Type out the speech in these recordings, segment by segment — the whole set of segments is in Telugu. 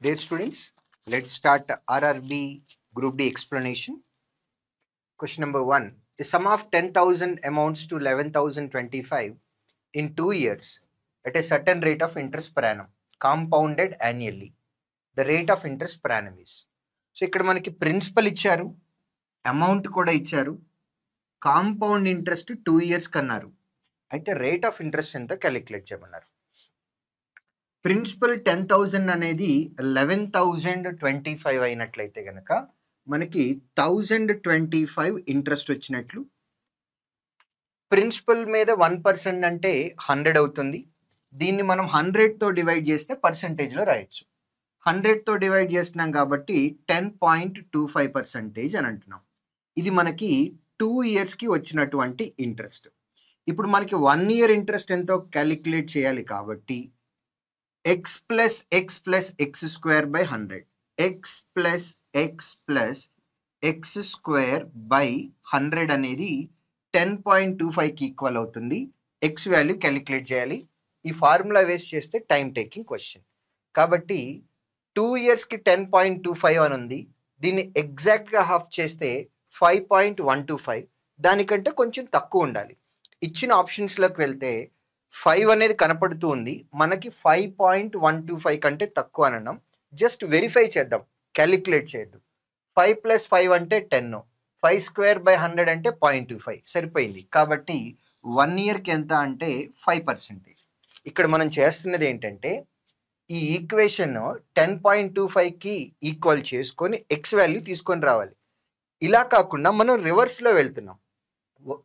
Dear students, let's start RRB Group D explanation. Question number 1. The sum of 10,000 amounts to 11,025 in 2 years at a certain rate of interest per annum, compounded annually. The rate of interest per annum is. So, ఇక్కడ మనకి ప్రిన్సిపల్ ఇచ్చారు, అమౌంట్ కూడా ఇచ్చారు, కాంపౌండ్ ఇంట్రెస్ట్ 2 years కన్నారు. అయితే రేట్ ఆఫ్ ఇంట్రెస్ట్ ఎంత క్యాలిక్యులేట్ చేయమన్నారు. ప్రిన్సిపల్ 10,000 అనేది 11,025 అయినట్లయితే కనుక మనకి 1,025 ఇంట్రెస్ట్ వచ్చినట్లు. ప్రిన్సిపల్ మీద 1% అంటే 100 అవుతుంది. దీన్ని మనం 100తో డివైడ్ చేస్తే పర్సంటేజ్లో రాయొచ్చు. 100తో డివైడ్ చేస్తున్నాం కాబట్టి 10.25% అని అంటున్నాం. ఇది మనకి 2 yearsకి వచ్చినటువంటి ఇంట్రెస్ట్. ఇప్పుడు మనకి 1 year ఇంట్రెస్ట్ ఎంతో క్యాలిక్యులేట్ చేయాలి కాబట్టి x plus x square by 100. x plus x square by 100 అనేది 10.25కి ఈక్వల్ అవుతుంది. x వాల్యూ క్యాలిక్యులేట్ చేయాలి. ఈ ఫార్ములా వేస్ చేస్తే టైం టేకింగ్ క్వశ్చన్. కాబట్టి 2 yearsకి 10.25 అని ఉంది. దీన్ని ఎగ్జాక్ట్గా హాఫ్ చేస్తే 5.125. దానికంటే కొంచెం తక్కువ ఉండాలి. ఇచ్చిన ఆప్షన్స్లోకి వెళ్తే 5 అనేది కనపడుతూ ఉంది. మనకి 5.125 కంటే తక్కువ అనడం. జస్ట్ వెరిఫై చేద్దాం, క్యాలిక్యులేట్ చేయొద్దు. 5 + 5 అంటే 10. 5 square by 100 అంటే 0.25 సరిపోయింది. కాబట్టి 1 yearకి ఎంత అంటే 5%. ఇక్కడ మనం చేస్తున్నది ఏంటంటే ఈ ఈక్వేషన్ 10.25కి ఈక్వల్ చేసుకొని ఎక్స్ వాల్యూ తీసుకొని రావాలి. ఇలా కాకుండా మనం రివర్స్లో వెళ్తున్నాం.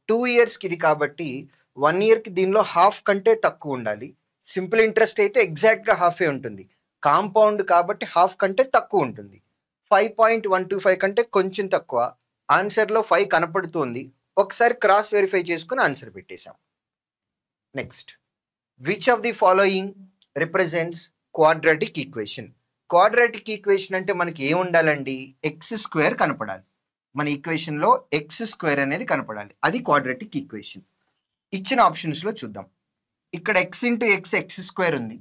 2 yearsకి ఇది కాబట్టి 1 yearకి దీనిలో హాఫ్ కంటే తక్కువ ఉండాలి. సింపుల్ ఇంట్రెస్ట్ అయితే ఎగ్జాక్ట్గా హాఫే ఉంటుంది. కాంపౌండ్ కాబట్టి హాఫ్ కంటే తక్కువ ఉంటుంది. 5.125 కంటే కొంచెం తక్కువ. ఆన్సర్లో 5 కనపడుతుంది. ఒకసారి క్రాస్ వెరిఫై చేసుకుని ఆన్సర్ పెట్టేశాం. Next, which of the following represents quadratic equation? Quadratic equation అంటే మనకి ఏం ఉండాలండి? ఎక్స్ స్క్వేర్ కనపడాలి. మన ఈక్వేషన్లో ఎక్స్ స్క్వేర్ అనేది కనపడాలి. అది క్వాడ్రాటిక్ ఈక్వేషన్. ఇచ్చిన ఆప్షన్స్లో చూద్దాం. ఇక్కడ x into x x square ఉంది.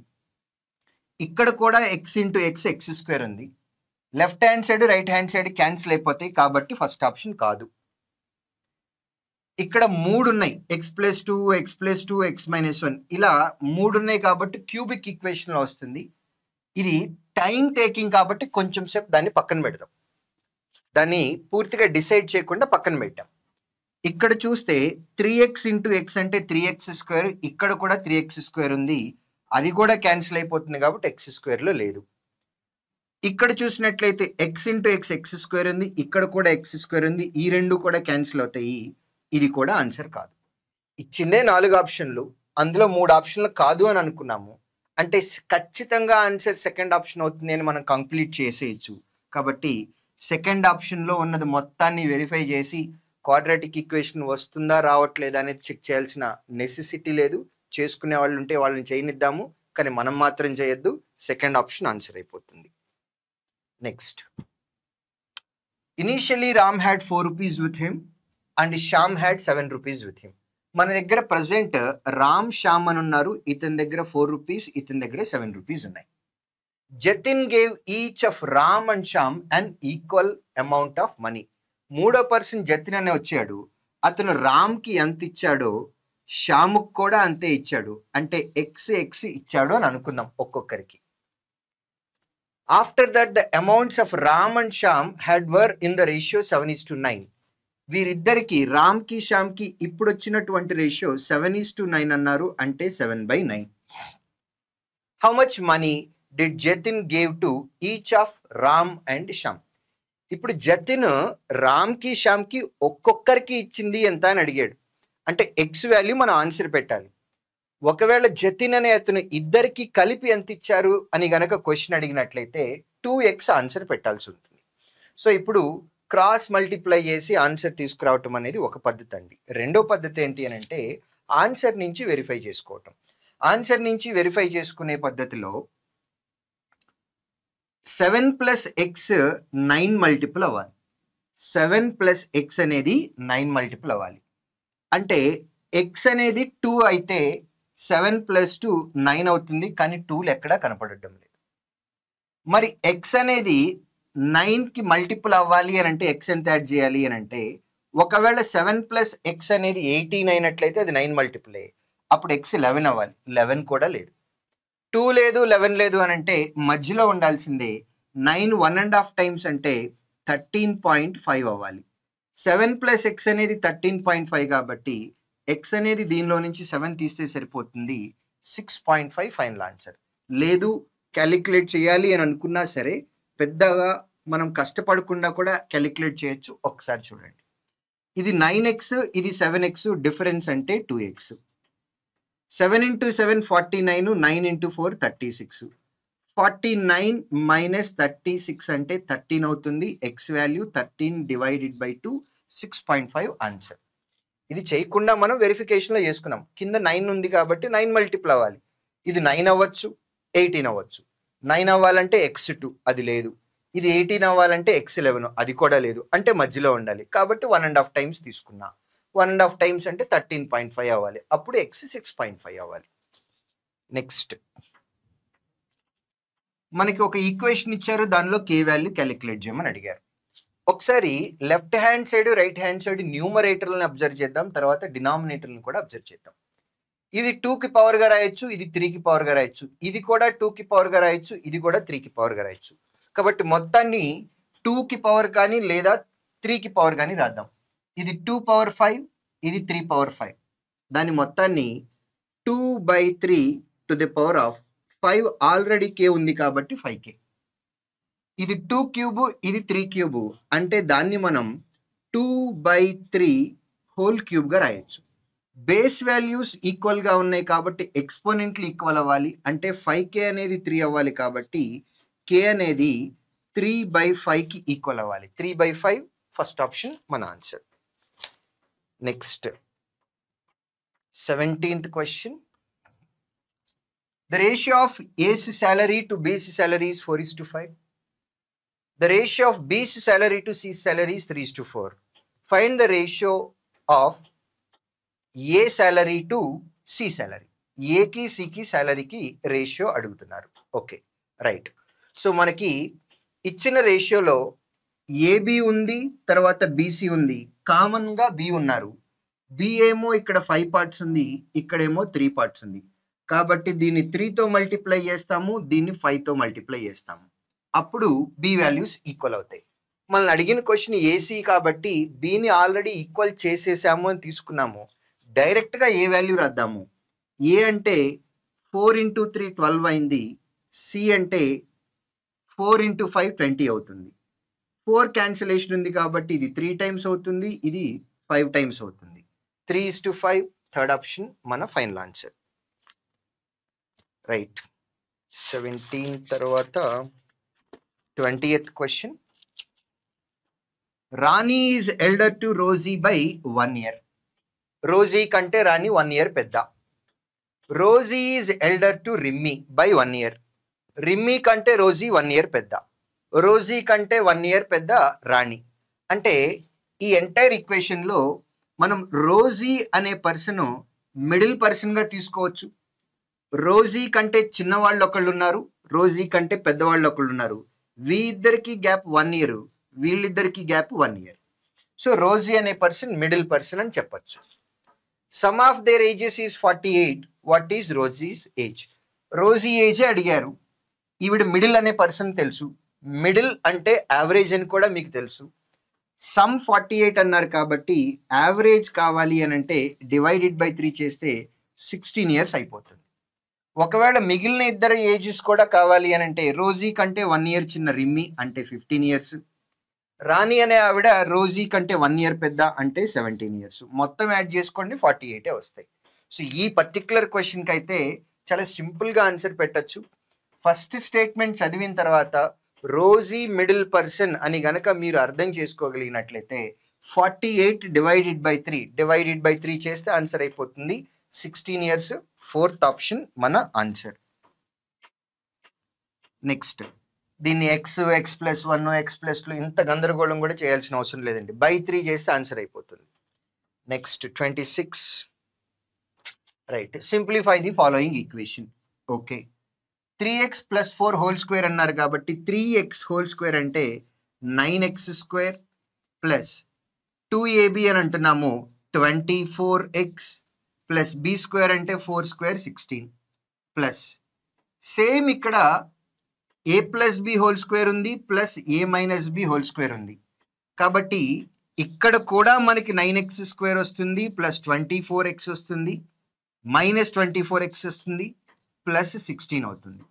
ఇక్కడ కూడా x into x x square ఉంది. Left hand side right hand side cancel అయిపోతాయి కాబట్టి ఫస్ట్ ఆప్షన్ కాదు. ఇక్కడ 3 ఉన్నాయి, x+2 x+2 x-1 ఇలా 3 ఉన్నాయి కాబట్టి క్యూబిక్ ఈక్వేషన్లో వస్తుంది. ఇది టైం టేకింగ్ కాబట్టి కొంచెం సేపు దాన్ని పక్కన పెడదాం. దాన్ని పూర్తిగా డిసైడ్ చేయకుండా పక్కన పెట్టాం. ఇక్కడ చూస్తే 3x ఇంటూ ఎక్స్ అంటే 3x². ఇక్కడ కూడా 3x² ఉంది. అది కూడా క్యాన్సిల్ అయిపోతుంది కాబట్టి x² లేదు. ఇక్కడ చూసినట్లయితే x ఇంటూ ఎక్స్ x² ఉంది. ఇక్కడ కూడా x² ఉంది. ఈ రెండు కూడా క్యాన్సిల్ అవుతాయి. ఇది కూడా ఆన్సర్ కాదు. ఇచ్చిందే 4 ఆప్షన్లు, అందులో 3 ఆప్షన్లు కాదు అని అనుకున్నాము. అంటే ఖచ్చితంగా ఆన్సర్ సెకండ్ ఆప్షన్ అవుతుంది అని మనం కంప్లీట్ చేసేయచ్చు. కాబట్టి సెకండ్ ఆప్షన్లో ఉన్నది మొత్తాన్ని వెరిఫై చేసి క్వాడ్రాటిక్ ఈక్వేషన్ వస్తుందా రావట్లేదా అనేది చెక్ చేయాల్సిన నెసెసిటీ లేదు. చేసుకునే వాళ్ళు ఉంటే వాళ్ళని చేయనిద్దాము, కానీ మనం మాత్రం చేయొద్దు. సెకండ్ ఆప్షన్ ఆన్సర్ అయిపోతుంది. Next, initially Ram had 4 rupees with him and Shyam had 7 rupees with him. మన దగ్గర ప్రజెంట్ రామ్ శ్యామ్ అని ఉన్నారు. ఇతని దగ్గర 4 rupees, ఇతని దగ్గర 7 rupees ఉన్నాయి. Jatin gave each of Ram and Shyam and equal amount of money. 3వ పర్సన్ జతిన్ అనే వచ్చాడు. అతను రామ్కి ఎంత ఇచ్చాడో శ్యాముకు కూడా అంతే ఇచ్చాడు. అంటే ఎక్స్ ఇచ్చాడు అని అనుకుందాం ఒక్కొక్కరికి. After that the amounts of Ram and Shyam had were in the ratio 7:9. వీరిద్దరికి రామ్కి శ్యామ్కి ఇప్పుడు వచ్చినటువంటి రేషియో 7:9 అన్నారు. అంటే 7/9. How much money did Jatin gave to each of Ram and Shyam? ఇప్పుడు జతిన్ రామ్కి శ్యామ్కి ఒక్కొక్కరికి ఇచ్చింది ఎంత అని అడిగాడు. అంటే ఎక్స్ వాల్యూ మనం ఆన్సర్ పెట్టాలి. ఒకవేళ జతిన్ అనే అతను ఇద్దరికి కలిపి ఎంత ఇచ్చారు అని గనక క్వశ్చన్ అడిగినట్లయితే 2x ఆన్సర్ పెట్టాల్సి ఉంటుంది. సో ఇప్పుడు క్రాస్ మల్టిప్లై చేసి ఆన్సర్ తీసుకురావటం అనేది ఒక పద్ధతి అండి. రెండో పద్ధతి ఏంటి అని అంటే ఆన్సర్ నుంచి వెరిఫై చేసుకోవటం. ఆన్సర్ నుంచి వెరిఫై చేసుకునే పద్ధతిలో 7 + x 9 మల్టిపుల్ అవ్వాలి. 7 + x అనేది 9 మల్టిపుల్ అవ్వాలి. అంటే x అనేది 2 అయితే 7 + 2 9 అవుతుంది. కానీ 2 ఎక్కడా కనపడటం లేదు. మరి ఎక్స్ అనేది 9కి మల్టిపుల్ అవ్వాలి అని అంటే ఎక్స్ ఎంత యాడ్ చేయాలి అని అంటే ఒకవేళ 7 ప్లస్ ఎక్స్ అనేది 18 అయినట్లయితే అది 9 మల్టిపుల్ అయ్యి అప్పుడు ఎక్స్ 11 అవ్వాలి. 11 కూడా లేదు. 2 లేదు 11 లేదు అని అంటే మధ్యలో ఉండాల్సిందే 9 1.5 టైమ్స్ అంటే 13.5 అవ్వాలి. 7 ప్లస్ ఎక్స్ అనేది 13.5 కాబట్టి ఎక్స్ అనేది దీనిలో నుంచి 7 తీస్తే సరిపోతుంది. 6.5 ఫైనల్ ఆన్సర్. లేదు క్యాలిక్యులేట్ చేయాలి అని అనుకున్నా సరే పెద్దగా మనం కష్టపడకుండా కూడా క్యాలిక్యులేట్ చేయొచ్చు. ఒకసారి చూడండి, ఇది 9x, ఇది 7x, డిఫరెన్స్ అంటే 2x. 7 into 7 49, 9 into 4 36. 49 minus 36 అంటే 13 అవుతుంది. X value 13 divided by 2 6.5 answer. ఇది చేయకుండా మనం వెరిఫికేషన్లో చేసుకున్నాం. కింద 9 ఉంది కాబట్టి 9 మల్టిపుల్ అవ్వాలి. ఇది 9 అవ్వచ్చు, 18 అవ్వచ్చు. 9 అవ్వాలంటే x2 అది లేదు. ఇది 18 అవ్వాలంటే x11 అది కూడా లేదు. అంటే మధ్యలో ఉండాలి కాబట్టి 1.5 టైమ్స్ తీసుకున్నా. 1.5 టైమ్స్ అంటే 13.5 అవ్వాలి. అప్పుడు x 6.5 అవ్వాలి. నెక్స్ట్ మనకి ఒక ఈక్వేషన్ ఇచ్చారు, దానిలో k వాల్యూ క్యాలిక్యులేట్ చేయమని అడిగారు. ఒకసారి left hand side right hand side న్యూమరేటర్లను అబ్జర్వ్ చేద్దాం, తర్వాత డినామినేటర్లను కూడా అబ్జర్వ్ చేద్దాం. ఇది 2కి పవర్గా రాయొచ్చు, ఇది 3కి పవర్గా రాయొచ్చు, ఇది కూడా 2కి పవర్గా రాయొచ్చు, ఇది కూడా 3కి పవర్గా రాయొచ్చు. కాబట్టి మొత్తాన్ని 2కి పవర్ కానీ లేదా 3కి పవర్ కానీ రాద్దాం. ఇది 2 పవర్ 5, ఇది 3 పవర్ 5. దాని మొత్తాన్ని 2/3 to the power of 5 already k ఉంది కాబట్టి 5k. ఇది 2 క్యూబ్, ఇది 3 క్యూబ్ అంటే దాన్ని మనం 2/3 హోల్ క్యూబ్గా రాయొచ్చు. బేస్ వాల్యూస్ ఈక్వల్గా ఉన్నాయి కాబట్టి ఎక్స్పోనెంట్లు ఈక్వల్ అవ్వాలి. అంటే 5k అనేది 3 అవ్వాలి కాబట్టి k అనేది 3/5కి ఈక్వల్ అవ్వాలి. 3/5 ఫస్ట్ ఆప్షన్ మన answer. Next 17th question. The ratio of A's salary to B's salary is 4:5. The ratio of B's salary to C's salary is 3:4. Find the ratio of A salary to C salary. ఏకి సికి సాలరీకి రేషియో అడుగుతున్నారు. Okay right. సో మనకి ఇచ్చిన రేషియోలో ఏబి ఉంది, తర్వాత బీసీ ఉంది, కామన్గా బి ఉన్నారు. బి ఏమో ఇక్కడ 5 పార్ట్స్ ఉంది, ఇక్కడేమో 3 పార్ట్స్ ఉంది. కాబట్టి దీన్ని 3తో మల్టిప్లై చేస్తాము, దీన్ని 5తో మల్టిప్లై చేస్తాము. అప్పుడు బి వాల్యూస్ ఈక్వల్ అవుతాయి. మనల్ని అడిగిన క్వశ్చన్ ఏసీ కాబట్టి బిని ఆల్రెడీ ఈక్వల్ చేసేసాము అని తీసుకున్నాము. డైరెక్ట్గా ఏ వాల్యూ రాద్దాము. ఏ అంటే 4 into 3 12 అయింది. సి అంటే 4 into 5 20 అవుతుంది. 4 క్యాన్సిలేషన్ ఉంది కాబట్టి ఇది 3 టైమ్స్ అవుతుంది, ఇది 5 టైమ్స్ అవుతుంది. 3:5 థర్డ్ ఆప్షన్ మన ఫైనల్ ఆన్సర్. రైట్. 17 తర్వాత 20th question. Rani is elder to Rosie by 1 year. Rosie కంటే రాణి 1 year పెద్ద. Rosie is elder to Rimmy by 1 year. Rimmy కంటే రోజీ 1 year పెద్ద. రోజీ కంటే 1 year పెద్ద రాణి. అంటే ఈ ఎంటైర్ ఈక్వేషన్లో మనం రోజీ అనే పర్సన్ మిడిల్ పర్సన్గా తీసుకోవచ్చు. రోజీ కంటే చిన్నవాళ్ళు ఒకళ్ళు ఉన్నారు, రోజీ కంటే పెద్దవాళ్ళు ఒకళ్ళు ఉన్నారు. వీళ్ళిద్దరికి గ్యాప్ 1 year, వీళ్ళిద్దరికి గ్యాప్ 1 year. సో రోజీ అనే పర్సన్ మిడిల్ పర్సన్ అని చెప్పచ్చు. Sum of their ages is 48. What is Rosie's age? Rosie ఏజే అడిగారు. ఈవిడ మిడిల్ అనే పర్సన్ తెలుసు. మిడిల్ అంటే యావరేజ్ అని కూడా మీకు తెలుసు. సమ్ 48 అన్నారు కాబట్టి యావరేజ్ కావాలి అని అంటే డివైడెడ్ బై 3 చేస్తే 16 years అయిపోతుంది. ఒకవేళ మిగిలిన ఇద్దరు ఏజెస్ కూడా కావాలి అని అంటే రోజీ కంటే 1 year చిన్న రిమ్మీ అంటే 15 years. రాణి అనే ఆవిడ రోజీ కంటే 1 year పెద్ద అంటే 17 years. మొత్తం యాడ్ చేసుకోండి 48 వస్తాయి. సో ఈ పర్టికులర్ క్వశ్చన్కి అయితే చాలా సింపుల్గా ఆన్సర్ పెట్టచ్చు. ఫస్ట్ స్టేట్మెంట్ చదివిన తర్వాత రోజీ మిడిల్ పర్సన్ అని గనక మీరు అర్థం చేసుకోగలిగినట్లయితే 48 డివైడెడ్ బై 3 చేస్తే ఆన్సర్ అయిపోతుంది 16 years. ఫోర్త్ ఆప్షన్ మన ఆన్సర్. నెక్స్ట్ దీన్ని x+1 x+2 ఇంత గందరగోళం కూడా చేయాల్సిన అవసరం లేదండి. బై 3 చేస్తే ఆన్సర్ అయిపోతుంది. Next 26. Right. Simplify the following equation. Okay. 3x plus 4 whole square అన్నారు కాబట్టి 3x హోల్ స్క్వేర్ అంటే 9x స్క్వేర్ ప్లస్ 2ab అని అంటున్నాము 24x ప్లస్ b స్క్వేర్ అంటే 4 స్క్వేర్ 16 ప్లస్ సేమ్ ఇక్కడ a plus B whole square ఉంది plus a minus B whole square ఉంది కాబట్టి ఇక్కడ కూడా మనకి 9x స్క్వేర్ వస్తుంది ప్లస్ 24x వస్తుంది మైనస్ 24x వస్తుంది ప్లస్ 16 అవుతుంది.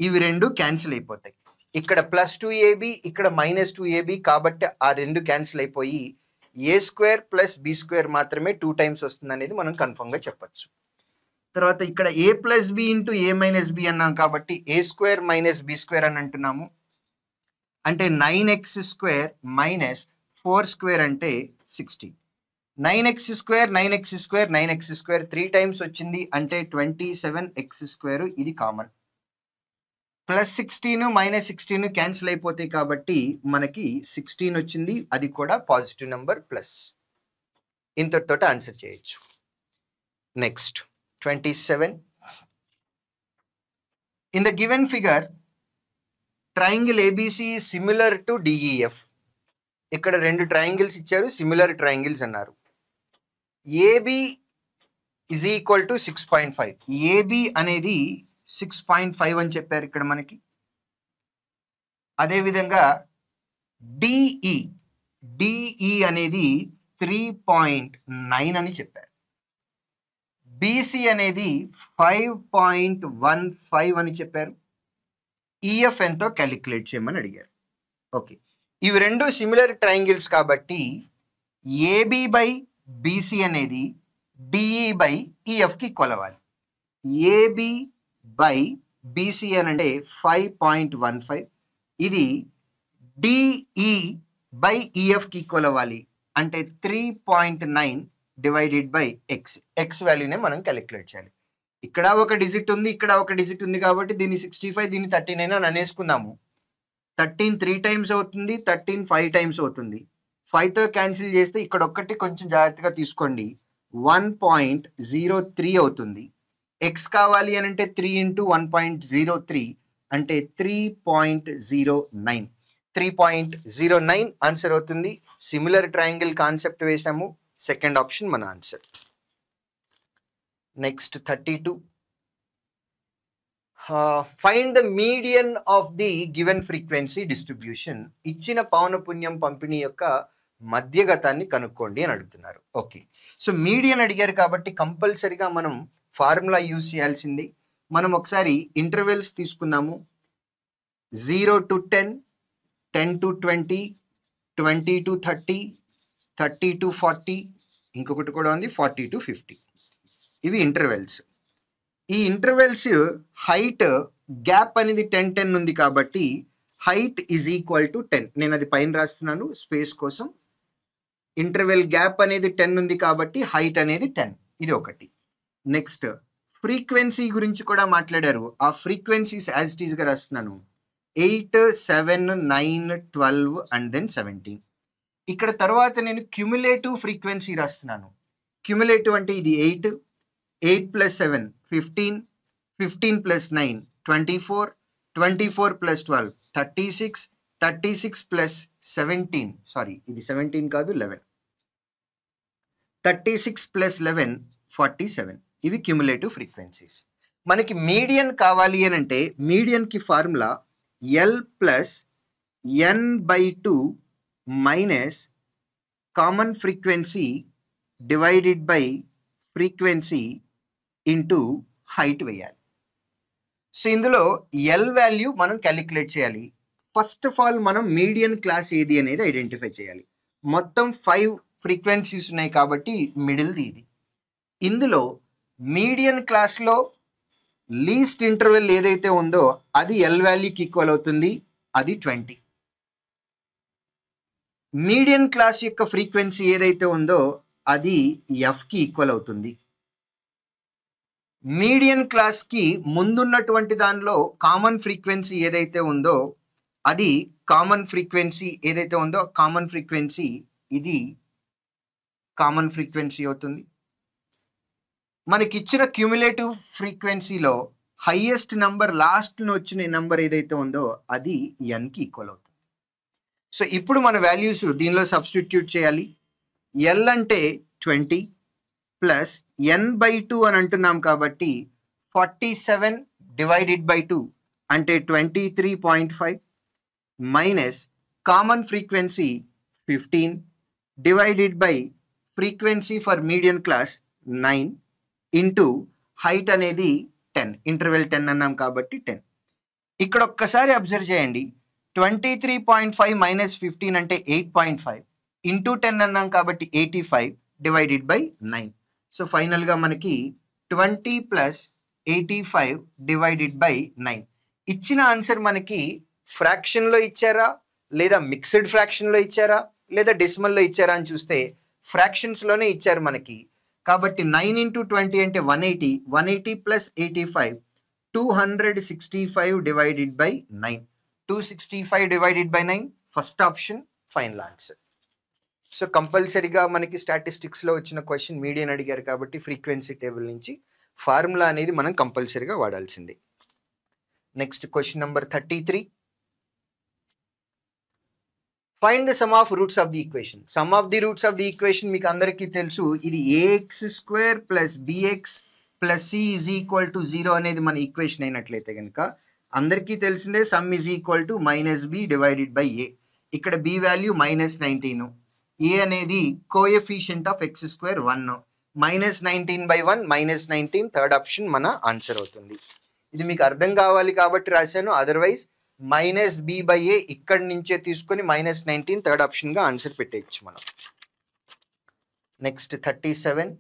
ఇవి రెండు క్యాన్సిల్ అయిపోతాయి. ఇక్కడ ప్లస్ 2ab ఇక్కడ మైనస్ 2ab కాబట్టి ఆ రెండు క్యాన్సిల్ అయిపోయి ఏ స్క్వేర్ ప్లస్ బి స్క్వేర్ మాత్రమే 2 టైమ్స్ వస్తుంది అనేది మనం కన్ఫర్మ్గా చెప్పచ్చు. తర్వాత ఇక్కడ ఏ ప్లస్ బి ఇంటూ ఏ మైనస్ బి అన్నాం కాబట్టి ఏ స్క్వేర్ మైనస్ బి స్క్వేర్ అని అంటున్నాము. అంటే 9x స్క్వేర్ మైనస్ 4 స్క్వేర్ అంటే 16. 9x square 9x square 9x square 3 times వచ్చింది అంటే 27x స్క్వేర్ ఇది కామన్. ప్లస్ 16 మైనస్ 16 క్యాన్సిల్ అయిపోతాయి కాబట్టి మనకి 16 వచ్చింది, అది కూడా పాజిటివ్ నెంబర్ ప్లస్. ఇంతటితో ఆన్సర్ చేయొచ్చు. Next 27. In the given figure, triangle ABC is similar to DEF. ఇక్కడ రెండు ట్రయాంగిల్స్ ఇచ్చారు, సిమిలర్ ట్రయాంగిల్స్ అన్నారు. AB is equal to 6.5. AB అనేది 6.5 అని చెప్పారు ఇక్కడ మనకి. అదేవిధంగా DE అనేది 3.9 అని చెప్పారు. BC అనేది 5.15 అని చెప్పారు. EF ఎంతో క్యాలిక్యులేట్ చేయమని అడిగారు. ఓకే, ఇవి రెండు సిమిలర్ ట్రయాంగిల్స్ కాబట్టి AB బై BC అనేది DE బై EFకి కొలవాలి. AB బై BC అని అంటే 5.15, ఇది DE బై EFకి కొలవాలి అంటే 3.9 డివైడెడ్ బై x వాల్యూనే మనం క్యాలిక్యులేట్ చేయాలి. ఇక్కడ ఒక డిజిట్ ఉంది, ఇక్కడ ఒక డిజిట్ ఉంది కాబట్టి దీన్ని 65 దీన్ని 39 అని అనేసుకుందాము. 13 3 టైమ్స్ అవుతుంది, 13 5 టైమ్స్ అవుతుంది. 5తో క్యాన్సిల్ చేస్తే ఇక్కడ ఒక్కటి కొంచెం జాగ్రత్తగా తీసుకోండి, 1.03 అవుతుంది. x కావాలి అని అంటే 3 ఇంటూ 1.03 అంటే 3.09. 3.09 ఆన్సర్ అవుతుంది. సిమిలర్ ట్రయాంగిల్ కాన్సెప్ట్ వేసాము, సెకండ్ ఆప్షన్ మన answer. Next 32. Find the median of the given frequency distribution. ఇచ్చిన పౌనపున్యం పంపిణీ యొక్క మధ్యగతాన్ని కనుక్కోండి అని అడుగుతున్నారు. ఓకే, సో మీడియన్ అడిగారు కాబట్టి కంపల్సరీగా మనం ఫార్ములా యూజ్ చేయాల్సింది. మనం ఒకసారి ఇంటర్వెల్స్ తీసుకుందాము. 0 to 10, 10 to 20, 20 to 30, 30 to 40, ఇంకొకటి కూడా ఉంది 40 to 50. ఇవి ఇంటర్వెల్స్. ఈ ఇంటర్వెల్స్ హైట్ గ్యాప్ అనేది 10 10 ఉంది కాబట్టి హైట్ ఈజ్ ఈక్వల్ టు 10. నేను అది పైన రాస్తున్నాను స్పేస్ కోసం. ఇంటర్వెల్ గ్యాప్ అనేది 10 ఉంది కాబట్టి హైట్ అనేది 10. ఇది ఒకటి. నెక్స్ట్ ఫ్రీక్వెన్సీ గురించి కూడా మాట్లాడారు. ఆ ఫ్రీక్వెన్సీస్ యాజ్ ఇట్ ఈస్గా రాస్తున్నాను. 8, 7, 9, 12 అండ్ దెన్ 17. ఇక్కడ తర్వాత నేను క్యుములేటివ్ ఫ్రీక్వెన్సీ రాస్తున్నాను. క్యుములేటివ్ అంటే ఇది 8, 8 plus 7 15, 15 plus 9 24, 24 plus 12 36, 36 plus 17 sorry ఇది 17 కాదు 11, 36 plus 11 47. ఇవి క్యుములేటివ్ ఫ్రీక్వెన్సీస్. మనకి మీడియన్ కావాలి అని అంటే మీడియన్కి formula L plus n/2 minus common frequency divided by frequency into height వేయాలి. సో ఇందులో L వాల్యూ మనం క్యాలిక్యులేట్ చేయాలి. ఫస్ట్ ఆఫ్ ఆల్ మనం మీడియన్ క్లాస్ ఏది అనేది ఐడెంటిఫై చేయాలి. మొత్తం 5 ఫ్రీక్వెన్సీస్ ఉన్నాయి కాబట్టి మిడిల్ది ఇది. ఇందులో మీడియన్ క్లాస్లో లీస్ట్ ఇంటర్వెల్ ఏదైతే ఉందో అది L వాల్యూకి ఈక్వల్ అవుతుంది, అది 20. మీడియన్ క్లాస్ యొక్క ఫ్రీక్వెన్సీ ఏదైతే ఉందో అది Fకి ఈక్వల్ అవుతుంది. మీడియన్ క్లాస్కి ముందున్నటువంటి దానిలో కామన్ ఫ్రీక్వెన్సీ ఏదైతే ఉందో అది కామన్ ఫ్రీక్వెన్సీ ఏదైతే ఉందో కామన్ ఫ్రీక్వెన్సీ ఇది కామన్ ఫ్రీక్వెన్సీ అవుతుంది. మనకిచ్చిన క్యుములేటివ్ ఫ్రీక్వెన్సీలో హైయెస్ట్ నంబర్ లాస్ట్ను వచ్చిన నెంబర్ ఏదైతే ఉందో అది ఎన్కి ఈక్వల్ అవుతుంది. సో ఇప్పుడు మన వాల్యూస్ దీనిలో సబ్స్టిట్యూట్ చేయాలి. ఎల్ అంటే 20 ప్లస్ n/2 అని అంటున్నాం కాబట్టి 47 డివైడెడ్ బై 2 అంటే 23.5 minus common frequency 15 divided by frequency for medium class 9 into height అనేది 10, ఇంటర్వెల్ 10 అన్నాం కాబట్టి 10. ఇక్కడ ఒక్కసారి అబ్జర్వ్ చేయండి, 23.5 మైనస్ 15 అంటే 8.5 ఇంటూ 10 అన్నాం కాబట్టి 85 డివైడెడ్ బై 9. సో ఫైనల్గా మనకి 20 ప్లస్ 85 డివైడెడ్ బై 9. ఇచ్చిన ఆన్సర్ మనకి ఫ్రాక్షన్లో ఇచ్చారా లేదా మిక్స్డ్ ఫ్రాక్షన్లో ఇచ్చారా లేదా డెసిమల్లో ఇచ్చారా అని చూస్తే ఫ్రాక్షన్స్లోనే ఇచ్చారు మనకి. కాబట్టి 9 ఇంటూ 20 అంటే 180, 180 plus 85 265 divided by 9. 265 divided by 9 first option final answer. So కంపల్సరీగా మనకి స్టాటిస్టిక్స్లో వచ్చిన క్వశ్చన్ మీడియన్ అడిగారు కాబట్టి ఫ్రీక్వెన్సీ టేబుల్ నుంచి ఫార్ములా అనేది మనం కంపల్సరీగా వాడాల్సిందే. Next question number 33. Find the sum of roots of the equation. Some of the roots of the equation మీకు అందరికీ తెలుసు, ఇది ax² plus bx plus c is equal to 0 అనేది మన ఈక్వేషన్ అయినట్లయితే కనుక అందరికీ తెలిసిందే some is equal to -b divided by a. ఇక్కడ b వాల్యూ -19, a అనేది coefficient of x² 1, -19/1 -19 third option మన ఆన్సర్ అవుతుంది. ఇది మీకు అర్థం కావాలి కాబట్టి రాశాను, అదర్వైజ్ -b/a ఇక్కడి నుంచే తీసుకొని -19 థర్డ్ ఆప్షన్గా ఆన్సర్ పెట్టేయచ్చు మనం. Next 37.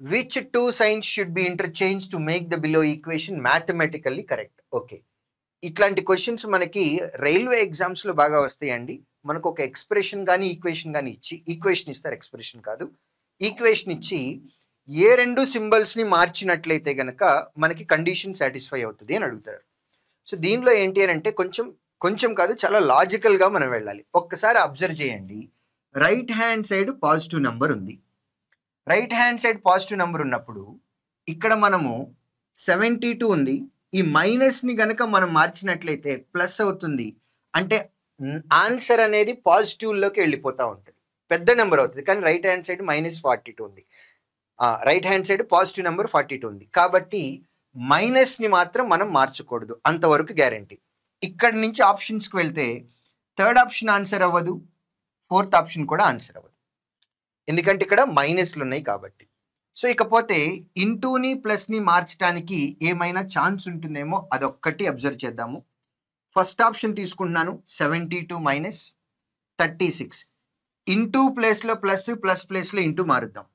Which two science should be interchange to make the below equation mathematically correct? Okay, ఇట్లాంటి క్వశ్చన్స్ మనకి రైల్వే ఎగ్జామ్స్లో బాగా వస్తాయండి. మనకు ఒక ఎక్స్ప్రెషన్ కానీ ఈక్వేషన్ కానీ ఇచ్చి, ఈక్వేషన్ ఇస్తారు, ఎక్స్ప్రెషన్ కాదు, ఈక్వేషన్ ఇచ్చి ఏ రెండు సింబల్స్ని మార్చినట్లయితే కనుక మనకి కండిషన్ సాటిస్ఫై అవుతుంది అని అడుగుతారు. సో దీనిలో ఏంటి అని అంటే కొంచెం కాదు, చాలా లాజికల్గా మనం వెళ్ళాలి. ఒక్కసారి అబ్జర్వ్ చేయండి, right hand side positive number ఉంది. Right hand side positive number ఉన్నప్పుడు ఇక్కడ మనము 72 ఉంది, ఈ మైనస్ని గనక మనం మార్చినట్లయితే ప్లస్ అవుతుంది. అంటే ఆన్సర్ అనేది పాజిటివ్లోకి వెళ్ళిపోతూ ఉంటుంది, పెద్ద నెంబర్ అవుతుంది. కానీ రైట్ హ్యాండ్ సైడ్ -42 ఉంది, right hand side positive number 42 ఉంది. కాబట్టి మైనస్ని మాత్రం మనం మార్చకూడదు, అంతవరకు గ్యారంటీ. ఇక్కడి నుంచి ఆప్షన్స్కి వెళ్తే థర్డ్ ఆప్షన్ ఆన్సర్ అవ్వదు, ఫోర్త్ ఆప్షన్ కూడా ఆన్సర్ అవ్వదు, ఎందుకంటే ఇక్కడ మైనస్లు ఉన్నాయి కాబట్టి. సో ఇకపోతే ఇంటూని ప్లస్ని మార్చడానికి ఏమైనా ఛాన్స్ ఉంటుందేమో అదొక్కటి అబ్జర్వ్ చేద్దాము. ఫస్ట్ ఆప్షన్ తీసుకుంటున్నాను, 72 మైనస్ 36. ఇంటూ ప్లేస్లో ప్లస్, ప్లస్ ప్లేస్లో ఇంటూ మారుద్దాం.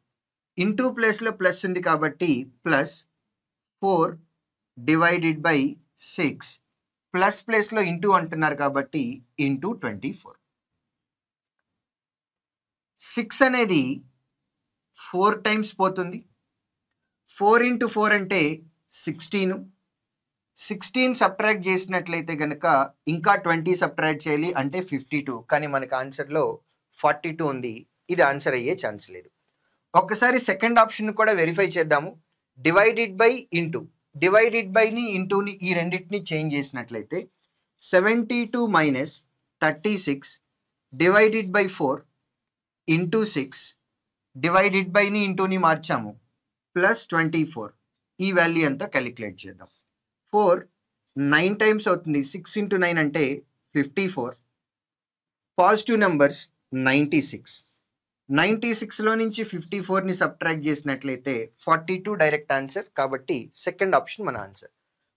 ఇంటూ ప్లేస్లో ప్లస్ ఉంది కాబట్టి ప్లస్ 4 డివైడెడ్ బై 6, ప్లస్ ప్లేస్లో ఇంటూ అంటున్నారు కాబట్టి ఇంటూ 24. 6 అనేది 4 టైమ్స్ పోతుంది, 4 ఇంటూ 4 అంటే 16. 16 సబ్ట్రాక్ట్ చేసినట్లయితే కనుక ఇంకా 20 సబ్ట్రాక్ట్ చేయాలి అంటే 52. కానీ మనకి ఆన్సర్లో 42 ఉంది, ఇది ఆన్సర్ అయ్యే ఛాన్స్ లేదు. ఒక్కసారి సెకండ్ ఆప్షన్ కూడా వెరిఫై చేద్దాము. డివైడెడ్ బై ఇంటూ, డివైడెడ్ బైని ఇంటూని ఈ రెండింటిని చేంజ్ చేసినట్లయితే 72 minus 36 divided by 4 into 6 divided బైని ఇంటూని మార్చాము ప్లస్ 24. ఈ వాల్యూ అంతా క్యాలిక్యులేట్ చేద్దాం. 4 9 టైమ్స్ అవుతుంది, 6 ఇంటూ 9 అంటే 54. Positive numbers 96. 96లో నుంచి 54ని సబ్ట్రాక్ట్ చేసినట్లయితే 42 డైరెక్ట్ ఆన్సర్. కాబట్టి సెకండ్ ఆప్షన్ మన ఆన్సర్.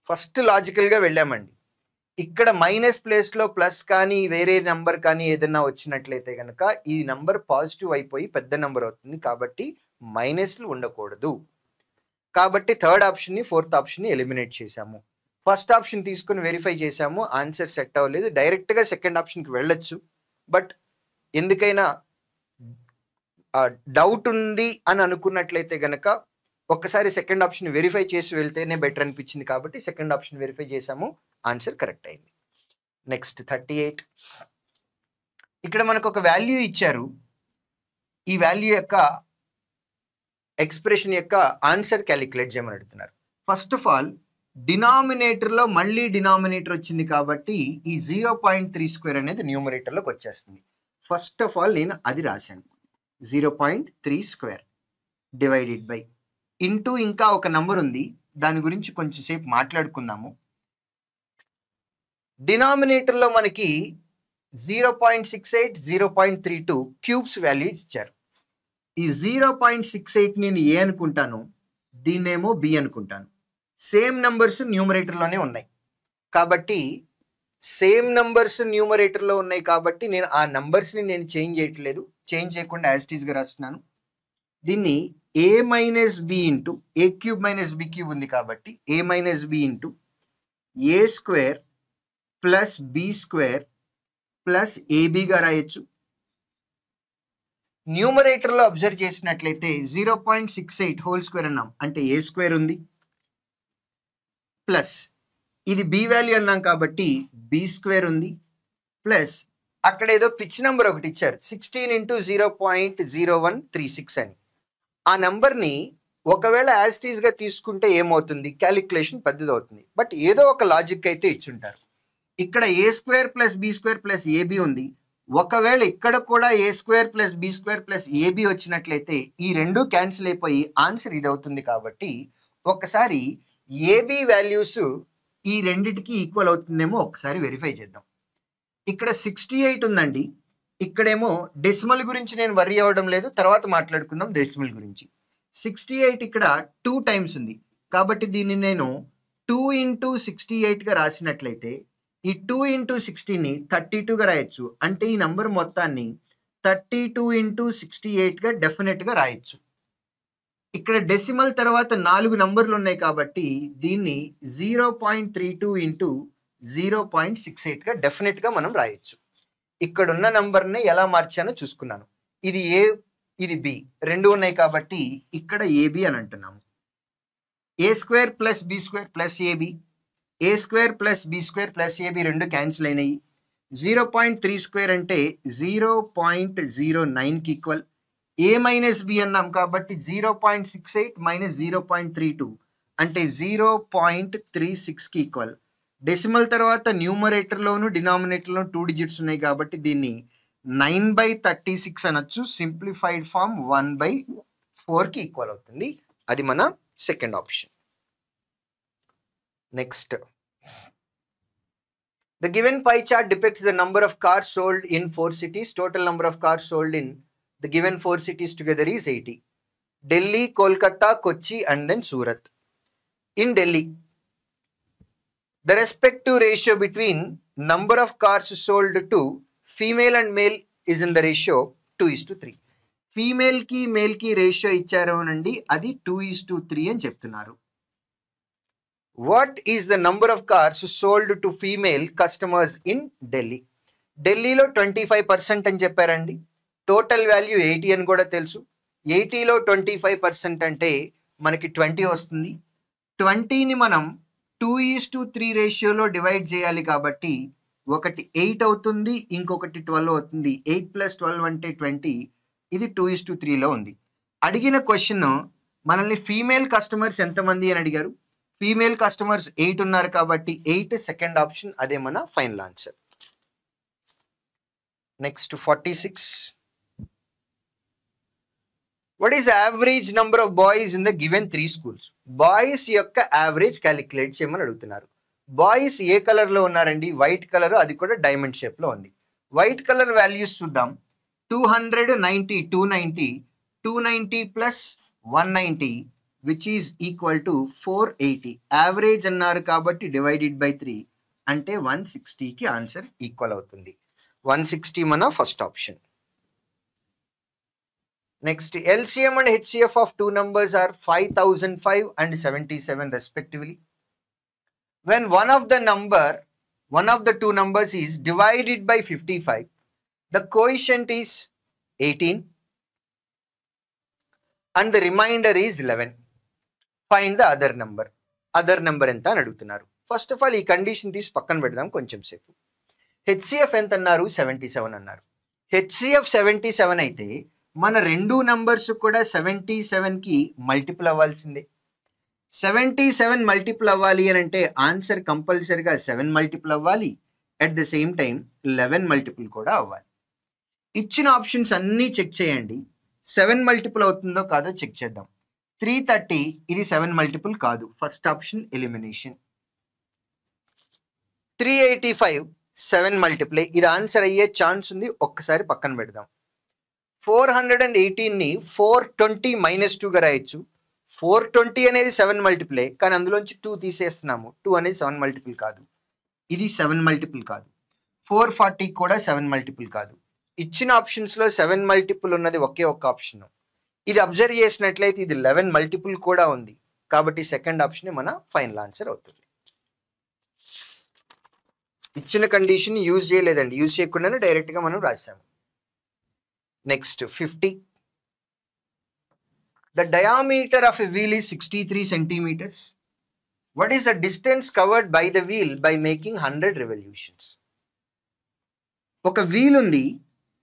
ఫస్ట్ లాజికల్గా వెళ్ళామండి. ఇక్కడ మైనస్ ప్లేస్లో ప్లస్ కానీ వేరే నెంబర్ కానీ ఏదైనా వచ్చినట్లయితే కనుక ఈ నెంబర్ పాజిటివ్ అయిపోయి పెద్ద నెంబర్ అవుతుంది, కాబట్టి మైనస్లు ఉండకూడదు. కాబట్టి థర్డ్ ఆప్షన్ని, ఫోర్త్ ఆప్షన్ని ఎలిమినేట్ చేశాము. ఫస్ట్ ఆప్షన్ తీసుకుని వెరిఫై చేశాము, ఆన్సర్ సెట్ అవ్వలేదు. డైరెక్ట్గా సెకండ్ ఆప్షన్కి వెళ్ళొచ్చు, బట్ ఎందుకైనా డౌట్ ఉంది అని అనుకున్నట్లయితే కనుక ఒక్కసారి సెకండ్ ఆప్షన్ వెరిఫై చేసి వెళ్తేనే బెటర్ అనిపించింది, కాబట్టి సెకండ్ ఆప్షన్ వెరిఫై చేసాము, ఆన్సర్ కరెక్ట్ అయింది. నెక్స్ట్ 38. ఇక్కడ మనకు ఒక వాల్యూ ఇచ్చారు, ఈ వాల్యూ యొక్క ఎక్స్ప్రెషన్ యొక్క ఆన్సర్ క్యాలిక్యులేట్ చేయమని అడుగుతున్నారు. ఫస్ట్ ఆఫ్ ఆల్ డినామినేటర్లో మళ్ళీ డినామినేటర్ వచ్చింది కాబట్టి ఈ 0.3² అనేది న్యూమరేటర్లోకి వచ్చేస్తుంది. ఫస్ట్ ఆఫ్ ఆల్ నేను అది రాశాను, 0.3² డివైడెడ్ బై ఇంటూ ఇంకా ఒక నంబర్ ఉంది, దాని గురించి కొంచెం సేపు మాట్లాడుకుందాము. డినామినేటర్లో మనకి 0.68, 0.32 క్యూబ్స్ వాల్యూ ఇచ్చారు. ఈ 0.68 నేను ఏ అనుకుంటాను, దీన్నేమో బి అనుకుంటాను. సేమ్ నంబర్స్ న్యూమరేటర్లోనే ఉన్నాయి కాబట్టి నేను ఆ నంబర్స్ని నేను చేంజ్ చేయట్లేదు, చేంజ్ చేయకుండా యాజ్ ఇట్ ఈస్గా రాస్తున్నాను. దీన్ని A minus B into A cube minus B cube ఉంది కాబట్టి A minus B into A square plus B square plus ఏబిగా రాయొచ్చు. న్యూమరేటర్లో అబ్జర్వ్ చేసినట్లయితే 0.68 హోల్ స్క్వేర్ అన్నాం అంటే ఏ స్క్వేర్ ఉంది, ప్లస్ ఇది బి వాల్యూ అన్నాం కాబట్టి బి స్క్వేర్ ఉంది, ప్లస్ అక్కడ ఏదో పిచ్ నెంబర్ ఒకటి ఇచ్చారు 16 ఇంటూ 0.0136 అని. ఆ నెంబర్ని ఒకవేళ యాజ్ ఇట్ ఈస్గా తీసుకుంటే ఏమవుతుంది, క్యాలిక్యులేషన్ పెద్దది అవుతుంది. బట్ ఏదో ఒక లాజిక్ అయితే ఇచ్చుంటారు. ఇక్కడ A square plus B square plus A B ఉంది, ఒకవేళ ఇక్కడ కూడా A square plus B square plus A B వచ్చినట్లయితే ఈ రెండు క్యాన్సిల్ అయిపోయి ఆన్సర్ ఇది అవుతుంది. కాబట్టి ఒకసారి ఏబి వాల్యూస్ ఈ రెండిటికి ఈక్వల్ అవుతుందేమో ఒకసారి వెరిఫై చేద్దాం. ఇక్కడ 68 ఉందండి, ఇక్కడేమో డెసిమల్ గురించి నేను వర్రీ అవ్వడం లేదు, తర్వాత మాట్లాడుకుందాం డెసిమల్ గురించి. 68 ఇక్కడ 2 టైమ్స్ ఉంది కాబట్టి దీన్ని నేను 2 ఇంటూ 68గా రాసినట్లయితే ఈ 2 ఇంటూ 60ని 32గా రాయొచ్చు. అంటే ఈ నంబర్ మొత్తాన్ని 32 ఇంటూ 68గా డెఫినెట్గా రాయొచ్చు. ఇక్కడ డెసిమల్ తర్వాత 4 నంబర్లు ఉన్నాయి కాబట్టి దీన్ని 0.32 ఇంటూ 0.68గా డెఫినెట్గా మనం రాయొచ్చు. ఇక్కడున్న నంబర్ని ఎలా మార్చానో చూసుకున్నాను. ఇది ఏ, ఇది బి, రెండు ఉన్నాయి కాబట్టి ఇక్కడ ఏబి అని అంటున్నాము. A square plus B square plus A B, A square plus B square plus A B రెండు క్యాన్సిల్ అయినాయి. 0.3² అంటే 0.09కి ఈక్వల్. ఏ మైనస్ బి అన్నాం కాబట్టి 0.68 మైనస్ 0.32 అంటే 0.36కి ఈక్వల్. డెసిమల్ తర్వాత న్యూమరేటర్లోను డినామినేటర్లోను 2 డిజిట్స్ ఉన్నాయి కాబట్టి దీన్ని 9/36 అనొచ్చు. సింప్లిఫైడ్ ఫామ్ 1/4కి ఈక్వల్ అవుతుంది. అది మన second option. Next, the given pie chart depicts the number of cars sold in 4 cities. Total number of cars sold in the given 4 cities together is 80. Delhi, Kolkata, Kochi and then Surat. In Delhi, the respective ratio between number of cars sold to female and male is in the ratio 2:3. Female కి మేల్ కి రేషియో ఇచ్చారు అనండి, అది 2:3 అని చెప్తున్నారు. What is the number of cars sold to female customers in Delhi? ఢిల్లీలో 25% అని చెప్పారండి. టోటల్ వాల్యూ 80 అని కూడా తెలుసు. 80లో 25% అంటే మనకి 20 వస్తుంది. 20ని మనం 2:3 రేషియోలో డివైడ్ చేయాలి కాబట్టి ఒకటి 8 అవుతుంది, ఇంకొకటి 12 అవుతుంది. 8 + 12 అంటే 20. ఇది 2:3లో ఉంది. అడిగిన క్వశ్చన్ మనల్ని ఫీమేల్ కస్టమర్స్ ఎంతమంది అని అడిగారు. ఫీమేల్ కస్టమర్స్ 8 ఉన్నారు కాబట్టి 8 సెకండ్ ఆప్షన్, అదే మన final answer. Next 46. What is average number of boys in the given 3 schools? Boys యొక్క యావరేజ్ క్యాలిక్యులేట్ చేయమని అడుగుతున్నారు. బాయ్స్ ఏ కలర్లో ఉన్నారండి? వైట్ కలర్, అది కూడా డైమండ్ షేప్లో ఉంది. వైట్ కలర్ వాల్యూస్ చూద్దాం. 290, 290, 290 plus 190 which is equal to 480. Average అన్నారు కాబట్టి డివైడెడ్ బై 3 అంటే 160కి ఆన్సర్ ఈక్వల్ అవుతుంది. 160 మన first option. Next, LCM and HCF of two numbers are 5005 and 77 respectively. When one of the two numbers is divided by 55, the quotient is 18 and the remainder is 11. Find the other number. Other number ఎంత అని అడుగుతున్నారు. ఫస్ట్ ఆఫ్ ఆల్ ఈ కండిషన్ తీసి పక్కన పెడదాం కొంచెం సేపు. హెచ్సిఎఫ్ ఎంత అన్నారు? 77 అన్నారు. హెచ్సిఎఫ్ 77 అయితే మన రెండు నంబర్స్ కూడా 77కి మల్టిపుల్ అవ్వాల్సిందే. 77 మల్టిపుల్ అవ్వాలి అని అంటే ఆన్సర్ కంపల్సరీగా 7 మల్టిపుల్ అవ్వాలి, at the same time 11 multiple కూడా అవ్వాలి. ఇచ్చిన ఆప్షన్స్ అన్నీ చెక్ చేయండి. 7 మల్టిపుల్ అవుతుందో కాదో చెక్ చేద్దాం. 330 ఇది 7 మల్టిపుల్ కాదు, ఫస్ట్ ఆప్షన్ ఎలిమినేషన్. 385 7 మల్టిపుల్, ఇది ఆన్సర్ అయ్యే ఛాన్స్ ఉంది, ఒక్కసారి పక్కన పెడదాం. 418ని 420 - 2గా రాయొచ్చు. 420 అనేది 7 మల్టిపులే, కానీ అందులోంచి 2 తీసేస్తున్నాము. 2 అనేది 7 మల్టిపుల్ కాదు, ఇది 7 మల్టిపుల్ కాదు. 440 కూడా 7 మల్టిపుల్ కాదు. ఇచ్చిన ఆప్షన్స్లో 7 మల్టిపుల్ ఉన్నది ఒకే ఒక్క ఆప్షన్. ఇది అబ్జర్వ్ చేసినట్లయితే ఇది 11 మల్టిపుల్ కూడా ఉంది, కాబట్టి సెకండ్ ఆప్షన్ మన ఫైనల్ ఆన్సర్ అవుతుంది. ఇచ్చిన కండిషన్ యూజ్ చేయలేదండి, యూజ్ చేయకుండానే డైరెక్ట్గా మనం రాసాము. Next 50. The diameter of a wheel is 63 centimeters. What is the distance covered by the wheel by making 100 revolutions? ఒక వీల్ ఉంది,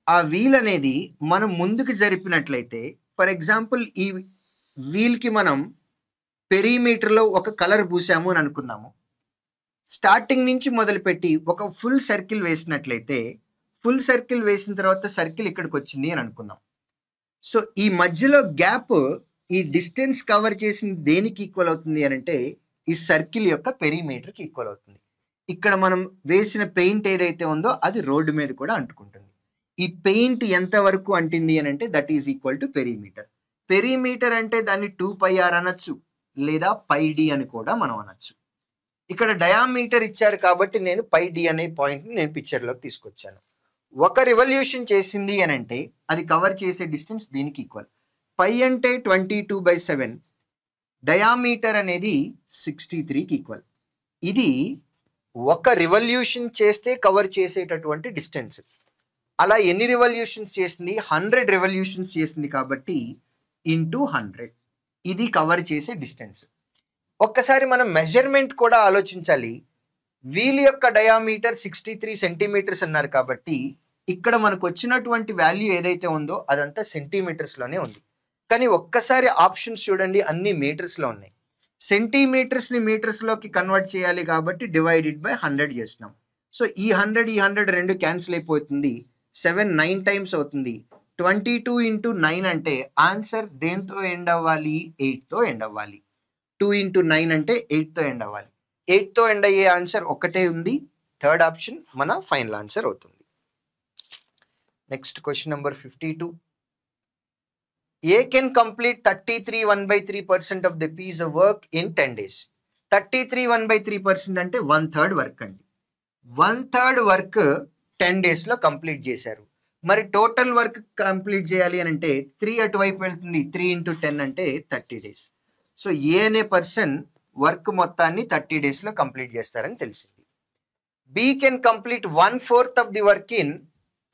ఆ వీల్ అనేది మనం ముందుకు జరిపినట్లయితే, ఫర్ ఎగ్జాంపుల్ ఈ వీల్కి మనం పెరీమీటర్లో ఒక కలర్ పూసాము అని అనుకుందాము. స్టార్టింగ్ నుంచి మొదలుపెట్టి ఒక ఫుల్ సర్కిల్ వేసినట్లయితే, ఫుల్ సర్కిల్ వేసిన తర్వాత సర్కిల్ ఇక్కడికి వచ్చింది అని అనుకుందాం. సో ఈ మధ్యలో గ్యాప్ ఈ డిస్టెన్స్ కవర్ చేసిన దేనికి ఈక్వల్ అవుతుంది అని అంటే ఈ సర్కిల్ యొక్క పెరిమీటర్కి ఈక్వల్ అవుతుంది. ఇక్కడ మనం వేసిన పెయింట్ ఏదైతే ఉందో అది రోడ్డు మీద కూడా అంటుకుంటుంది. ఈ పెయింట్ ఎంత వరకు అంటింది అని అంటే that is equal to perimeter. Perimeter అంటే దాన్ని 2πr అనొచ్చు, లేదా πd అని కూడా మనం అనొచ్చు. ఇక్కడ డయామీటర్ ఇచ్చారు కాబట్టి నేను πd అనే పాయింట్ని నేను పిక్చర్లోకి తీసుకొచ్చాను. ఒక రివల్యూషన్ చేసింది అని అంటే అది కవర్ చేసే డిస్టెన్స్ దీనికి ఈక్వల్. పై అంటే 22/7, డయామీటర్ అనేది 63కి ఈక్వల్. ఇది ఒక రివల్యూషన్ చేస్తే కవర్ చేసేటటువంటి డిస్టెన్స్. అలా ఎన్ని రివల్యూషన్స్ చేసింది? 100 రివల్యూషన్స్ చేసింది కాబట్టి ఇంటూ 100, ఇది కవర్ చేసే డిస్టెన్స్. ఒక్కసారి మనం మెజర్మెంట్ కూడా ఆలోచించాలి. వీల్ యొక్క డయామీటర్ 63 సెంటీమీటర్స్ అన్నారు కాబట్టి ఇక్కడ మనకు వచ్చినటువంటి వాల్యూ ఏదైతే ఉందో అదంతా సెంటీమీటర్స్లోనే ఉంది. కానీ ఒక్కసారి ఆప్షన్స్ చూడండి, అన్ని మీటర్స్లో ఉన్నాయి. సెంటీమీటర్స్ని మీటర్స్లోకి కన్వర్ట్ చేయాలి కాబట్టి డివైడెడ్ బై 100 చేస్తున్నాం. సో ఈ 100 రెండు క్యాన్సిల్ అయిపోతుంది. 7 9 టైమ్స్ అవుతుంది. 22 × 9 అంటే ఆన్సర్ దేంతో ఎండ్ అవ్వాలి? 8తో ఎండ్ అవ్వాలి. 2 × 9 అంటే 8తో ఎండ్ అవ్వాలి. 8తో ఎండ్ అయ్యే ఆన్సర్ ఒకటే ఉంది, థర్డ్ ఆప్షన్ మన ఫైనల్ ఆన్సర్ అవుతుంది. Next question number 52. A can complete 33 1/3% of the piece of work in 10 days. 33 1/3% అంటే 1/3 వర్క్ అండి. 1/3 వర్క్ 10 డేస్లో కంప్లీట్ చేశారు. మరి టోటల్ వర్క్ కంప్లీట్ చేయాలి అని అంటే 3 అటువైపు వెళ్తుంది. 3 × 10 అంటే 30 డేస్. సో ఏ అనే పర్సన్ వర్క్ మొత్తాన్ని 30 డేస్లో కంప్లీట్ చేస్తారని తెలిసింది. B can complete 1/4 of the work in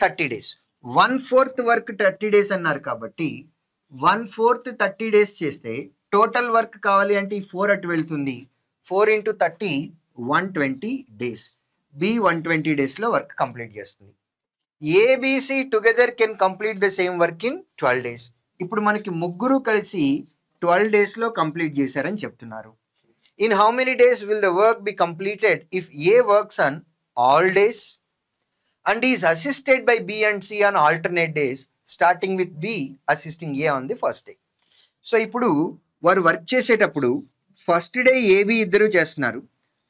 30 days. 1/4 work 30 days అన్నారు కాబట్టి 1/4 30 డేస్ చేస్తే టోటల్ వర్క్ కావాలి అంటే ఈ 4 అటు వెళ్తుంది. 4 × 30 120 డేస్. B 120 డేస్లో వర్క్ కంప్లీట్ చేస్తుంది. ABC together can complete the same work in 12 days. ఇప్పుడు మనకి ముగ్గురు కలిసి 12 డేస్లో కంప్లీట్ చేశారని చెప్తున్నారు. In how many days will the work be completed if A works on all days and is assisted by B and C on alternate days, starting with B assisting A on the first day. So ఇప్పుడు వారు వర్క్ చేసేటప్పుడు ఫస్ట్ డే AB ఇద్దరు చేస్తున్నారు,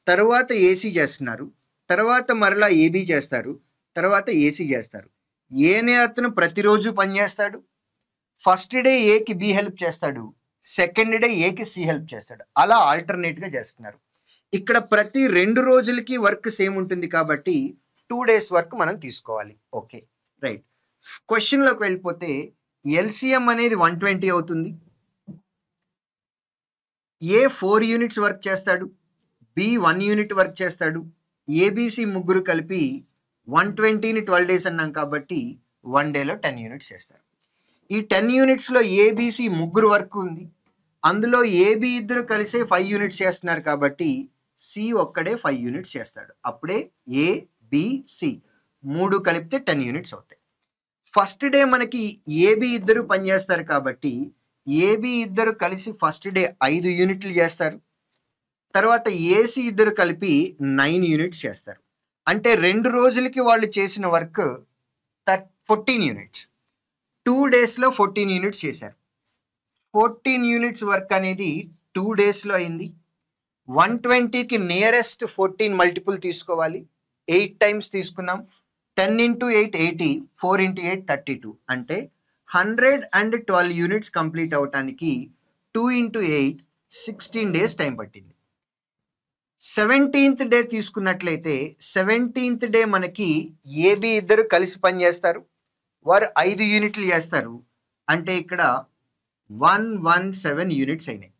తర్వాత AC చేస్తున్నారు, తర్వాత మరలా AB చేస్తారు, తర్వాత AC చేస్తారు. ఏ అనే అతను ప్రతిరోజు పనిచేస్తాడు. ఫస్ట్ డే Aకి B హెల్ప్ చేస్తాడు, సెకండ్ డే Aకి C హెల్ప్ చేస్తాడు. అలా ఆల్టర్నేట్గా చేస్తున్నారు. ఇక్కడ ప్రతి 2 రోజులకి వర్క్ సేమ్ ఉంటుంది కాబట్టి 2 డేస్ వర్క్ మనం తీసుకోవాలి. Okay right. క్వశ్చన్లోకి వెళ్ళిపోతే ఎల్సిఎం అనేది 120 అవుతుంది. ఏ 4 యూనిట్స్ వర్క్ చేస్తాడు, B 1 యూనిట్ వర్క్ చేస్తాడు. ఏబిసి ముగ్గురు కలిపి 120ని 12 డేస్ అన్నాం కాబట్టి 1 డేలో 10 యూనిట్స్ చేస్తారు. ఈ 10 యూనిట్స్లో ఏబిసి ముగ్గురు వర్క్ ఉంది, అందులో ఏబి ఇద్దరు కలిసే 5 యూనిట్స్ చేస్తున్నారు కాబట్టి సి ఒక్కడే 5 యూనిట్స్ చేస్తాడు. అప్పుడే ఏబిసి 3 కలిపితే 10 యూనిట్స్ అవుతాయి. ఫస్ట్ డే మనకి ఏబి ఇద్దరు పనిచేస్తారు కాబట్టి ఏబి ఇద్దరు కలిసి ఫస్ట్ డే 5 యూనిట్లు చేస్తారు. తర్వాత ఏసీ ఇద్దరు కలిపి 9 యూనిట్స్ చేస్తారు. అంటే 2 రోజులకి వాళ్ళు చేసిన వర్క్ 14 యూనిట్స్. 2 డేస్లో 14 యూనిట్స్ చేశారు. 14 యూనిట్స్ వర్క్ అనేది 2 డేస్లో అయింది. 120కి నియరెస్ట్ 14 మల్టిపుల్ తీసుకోవాలి. 8 టైమ్స్ తీసుకుందాం. 10 into 8 80, 4 into 8 32. అంటే 112 యూనిట్స్ కంప్లీట్ అవటానికి 2 into 8 16 డేస్ టైం పట్టింది. 17th డే తీసుకున్నట్లయితే 17th డే మనకి ఏబి ఇద్దరు కలిసి పనిచేస్తారు. వారు 5 యూనిట్లు చేస్తారు. అంటే ఇక్కడ 117 యూనిట్స్ అయినాయి.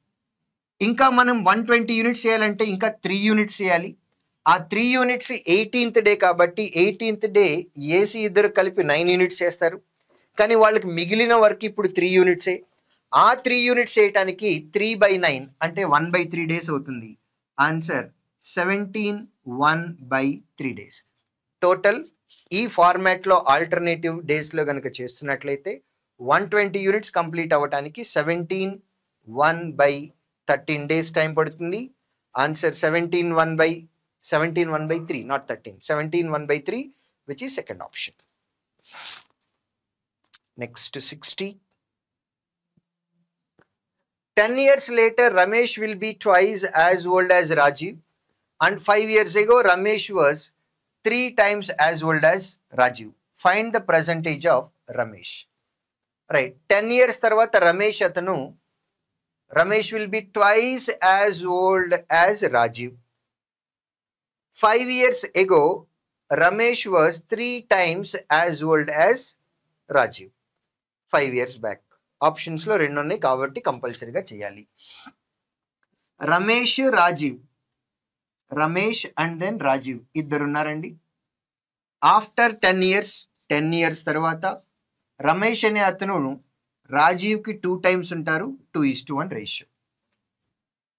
ఇంకా మనం 120 యూనిట్స్ చేయాలంటే ఇంకా 3 యూనిట్స్ చేయాలి. ఆ 3 యూనిట్స్ 18th డే కాబట్టి 18th డే ఏసీ ఇద్దరు కలిపి 9 యూనిట్స్ చేస్తారు. కానీ వాళ్ళకి మిగిలిన వర్క్ ఇప్పుడు 3 యూనిట్సే. ఆ 3 యూనిట్స్ చేయడానికి 3/9 అంటే 1/3 డేస్ అవుతుంది. Answer 17 1/3 days. టోటల్ ఈ ఫార్మాట్లో ఆల్టర్నేటివ్ డేస్లో కనుక చేస్తున్నట్లయితే 120 యూనిట్స్ కంప్లీట్ అవ్వడానికి 17 1/13 డేస్ టైం పడుతుంది. Answer 17 1/3, not 13. 17 1/3, which is second option. Next 60. 10 years later, Ramesh will be twice as old as Rajiv, and 5 years ago, Ramesh was 3 times as old as Rajiv. Find the present age of Ramesh. Right. 10 years tarvata Ramesh will be twice as old as Rajiv. 5 years ago, Ramesh was 3 times as old as Rajiv. 5 years back. Options lo rendu unnai kabatti compulsory ga cheyali. Ramesh and then Rajiv iddaru unnarandi. After 10 years tarvata Ramesh ane atanu Rajiv ki 2 times untaru, 2:1 ratio.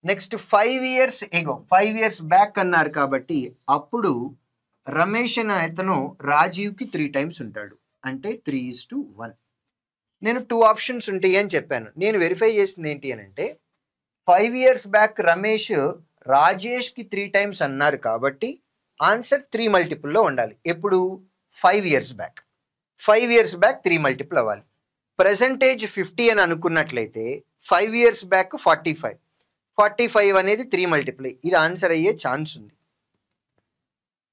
Next 5 years ago, 5 years back అన్నారు కాబట్టి అప్పుడు రమేష్ అనే అతను రాజీవ్కి 3 times ఉంటాడు. అంటే 3:1. నేను 2 ఆప్షన్స్ ఉంటాయి అని చెప్పాను. నేను వెరిఫై చేసింది ఏంటి అని అంటే 5 years బ్యాక్ రమేష్ రాజేష్కి 3 times అన్నారు కాబట్టి ఆన్సర్ 3 మల్టిపుల్లో ఉండాలి. ఎప్పుడు 5 years back. 5 years back 3 multiple అవ్వాలి. పర్సెంటేజ్ 50 అని అనుకున్నట్లయితే 5 years బ్యాక్ 45 అనేది 3 మల్టిపుల్. ఇది ఆన్సర్ అయ్యే ఛాన్స్ ఉంది.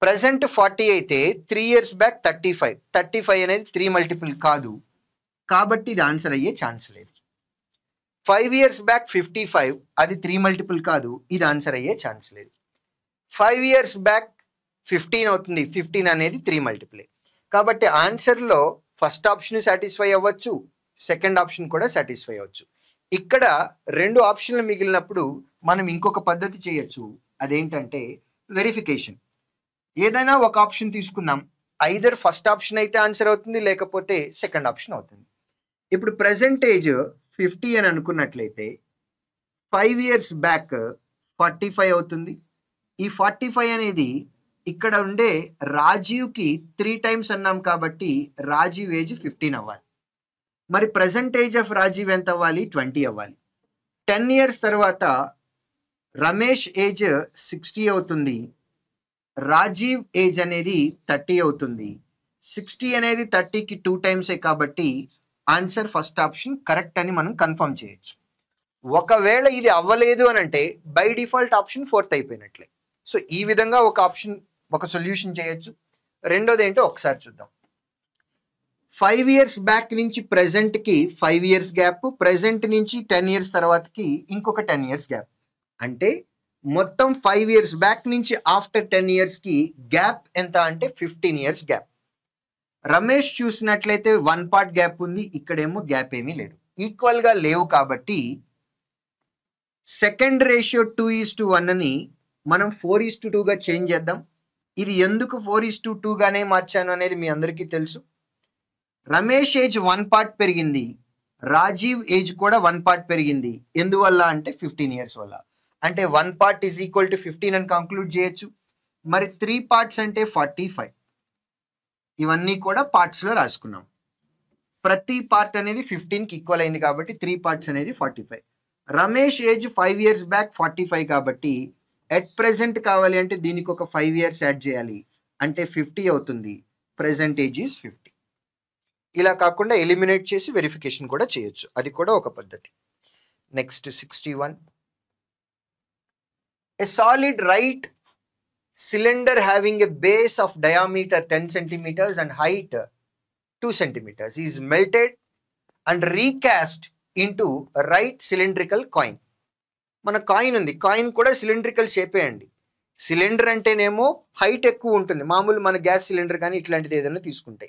ప్రజెంట్ 40 అయితే 3 years బ్యాక్ 35 అనేది 3 మల్టిపుల్ కాదు కాబట్టి ఇది ఆన్సర్ అయ్యే ఛాన్స్ లేదు. 5 years బ్యాక్ 55 అది 3 మల్టిపుల్ కాదు, ఇది ఆన్సర్ అయ్యే ఛాన్స్ లేదు. 5 years బ్యాక్ 15 అవుతుంది, 15 అనేది 3 మల్టిపుల్. కాబట్టి ఆన్సర్లో ఫస్ట్ ఆప్షన్ సాటిస్ఫై అవ్వచ్చు, సెకండ్ ఆప్షన్ కూడా సాటిస్ఫై అవ్వచ్చు. ఇక్కడ 2 ఆప్షన్లు మిగిలినప్పుడు మనం ఇంకొక పద్ధతి చేయొచ్చు. అదేంటంటే వెరిఫికేషన్. ఏదైనా ఒక ఆప్షన్ తీసుకుందాం. ఐదర్ ఫస్ట్ ఆప్షన్ అయితే ఆన్సర్ అవుతుంది, లేకపోతే సెకండ్ ఆప్షన్ అవుతుంది. ఇప్పుడు ప్రెజెంటేజ్ 50 అని అనుకున్నట్లయితే 5 years బ్యాక్ 45 అవుతుంది. ఈ 45 అనేది ఇక్కడ ఉండే రాజీవ్కి 3 times అన్నాం కాబట్టి రాజీవ్ ఏజ్ 15 అవ్వాలి. మరి ప్రెజెంట్ ఏజ్ ఆఫ్ రాజీవ్ ఎంత అవ్వాలి? 20 అవ్వాలి. 10 years తర్వాత రమేష్ ఏజ్ 60 అవుతుంది, రాజీవ్ ఏజ్ అనేది 30 అవుతుంది. 60 అనేది 30కి 2 times కాబట్టి ఆన్సర్ ఫస్ట్ ఆప్షన్ కరెక్ట్ అని మనం కన్ఫర్మ్ చేయొచ్చు. ఒకవేళ ఇది అవ్వలేదు అని అంటే బై డిఫాల్ట్ ఆప్షన్ 4th అయిపోయినట్లే. సో ఈ విధంగా ఒక సొల్యూషన్ చేయొచ్చు. రెండోది ఏంటో ఒకసారి చూద్దాం. 5 years బ్యాక్ నుంచి ప్రెజెంట్కి 5 years గ్యాప్, ప్రెజెంట్ నుంచి 10 years తర్వాతకి ఇంకొక 10 years గ్యాప్. అంటే మొత్తం 5 years బ్యాక్ నుంచి ఆఫ్టర్ 10 yearsకి గ్యాప్ ఎంత అంటే 15 years గ్యాప్. రమేష్ చూసినట్లయితే 1 part గ్యాప్ ఉంది, ఇక్కడేమో గ్యాప్ ఏమీ లేదు, ఈక్వల్గా లేవు. కాబట్టి సెకండ్ రేషియో 2:1ని మనం 4:2గా చేంజ్ చేద్దాం. ఇది ఎందుకు 4:2గానే మార్చాను అనేది మీ అందరికీ తెలుసు. రమేష్ ఏజ్ 1 part పెరిగింది, రాజీవ్ ఏజ్ కూడా 1 part పెరిగింది. ఎందువల్ల అంటే 15 years వల్ల. అంటే 1 part ఈజ్ ఈక్వల్ టు 15 అని కంక్లూడ్ చేయొచ్చు. మరి 3 parts అంటే 45. ఇవన్నీ కూడా పార్ట్స్లో రాసుకున్నాం. ప్రతి పార్ట్ అనేది 15కి ఈక్వల్ అయింది కాబట్టి 3 పార్ట్స్ అనేది 45. రమేష్ ఏజ్ 5 years బ్యాక్ 45 కాబట్టి ఎట్ ప్రెసెంట్ కావాలి అంటే దీనికి ఒక 5 years యాడ్ చేయాలి అంటే 50 అవుతుంది. Present age is 50. ఇలా కాకుండా ఎలిమినేట్ చేసి వెరిఫికేషన్ కూడా చేయొచ్చు, అది కూడా ఒక పద్ధతి. Next 61. A solid right cylinder having a base of diameter 10 centimeters and height 2 centimeters is melted and recast into a right cylindrical coin. మన కాయిన్ ఉంది, కాయిన్ కూడా సిలిండ్రికల్ షేపే అండి. సిలిండర్ అంటేనేమో హైట్ ఎక్కువ ఉంటుంది, మామూలు మన గ్యాస్ సిలిండర్ కానీ ఇట్లాంటిది ఏదైనా తీసుకుంటే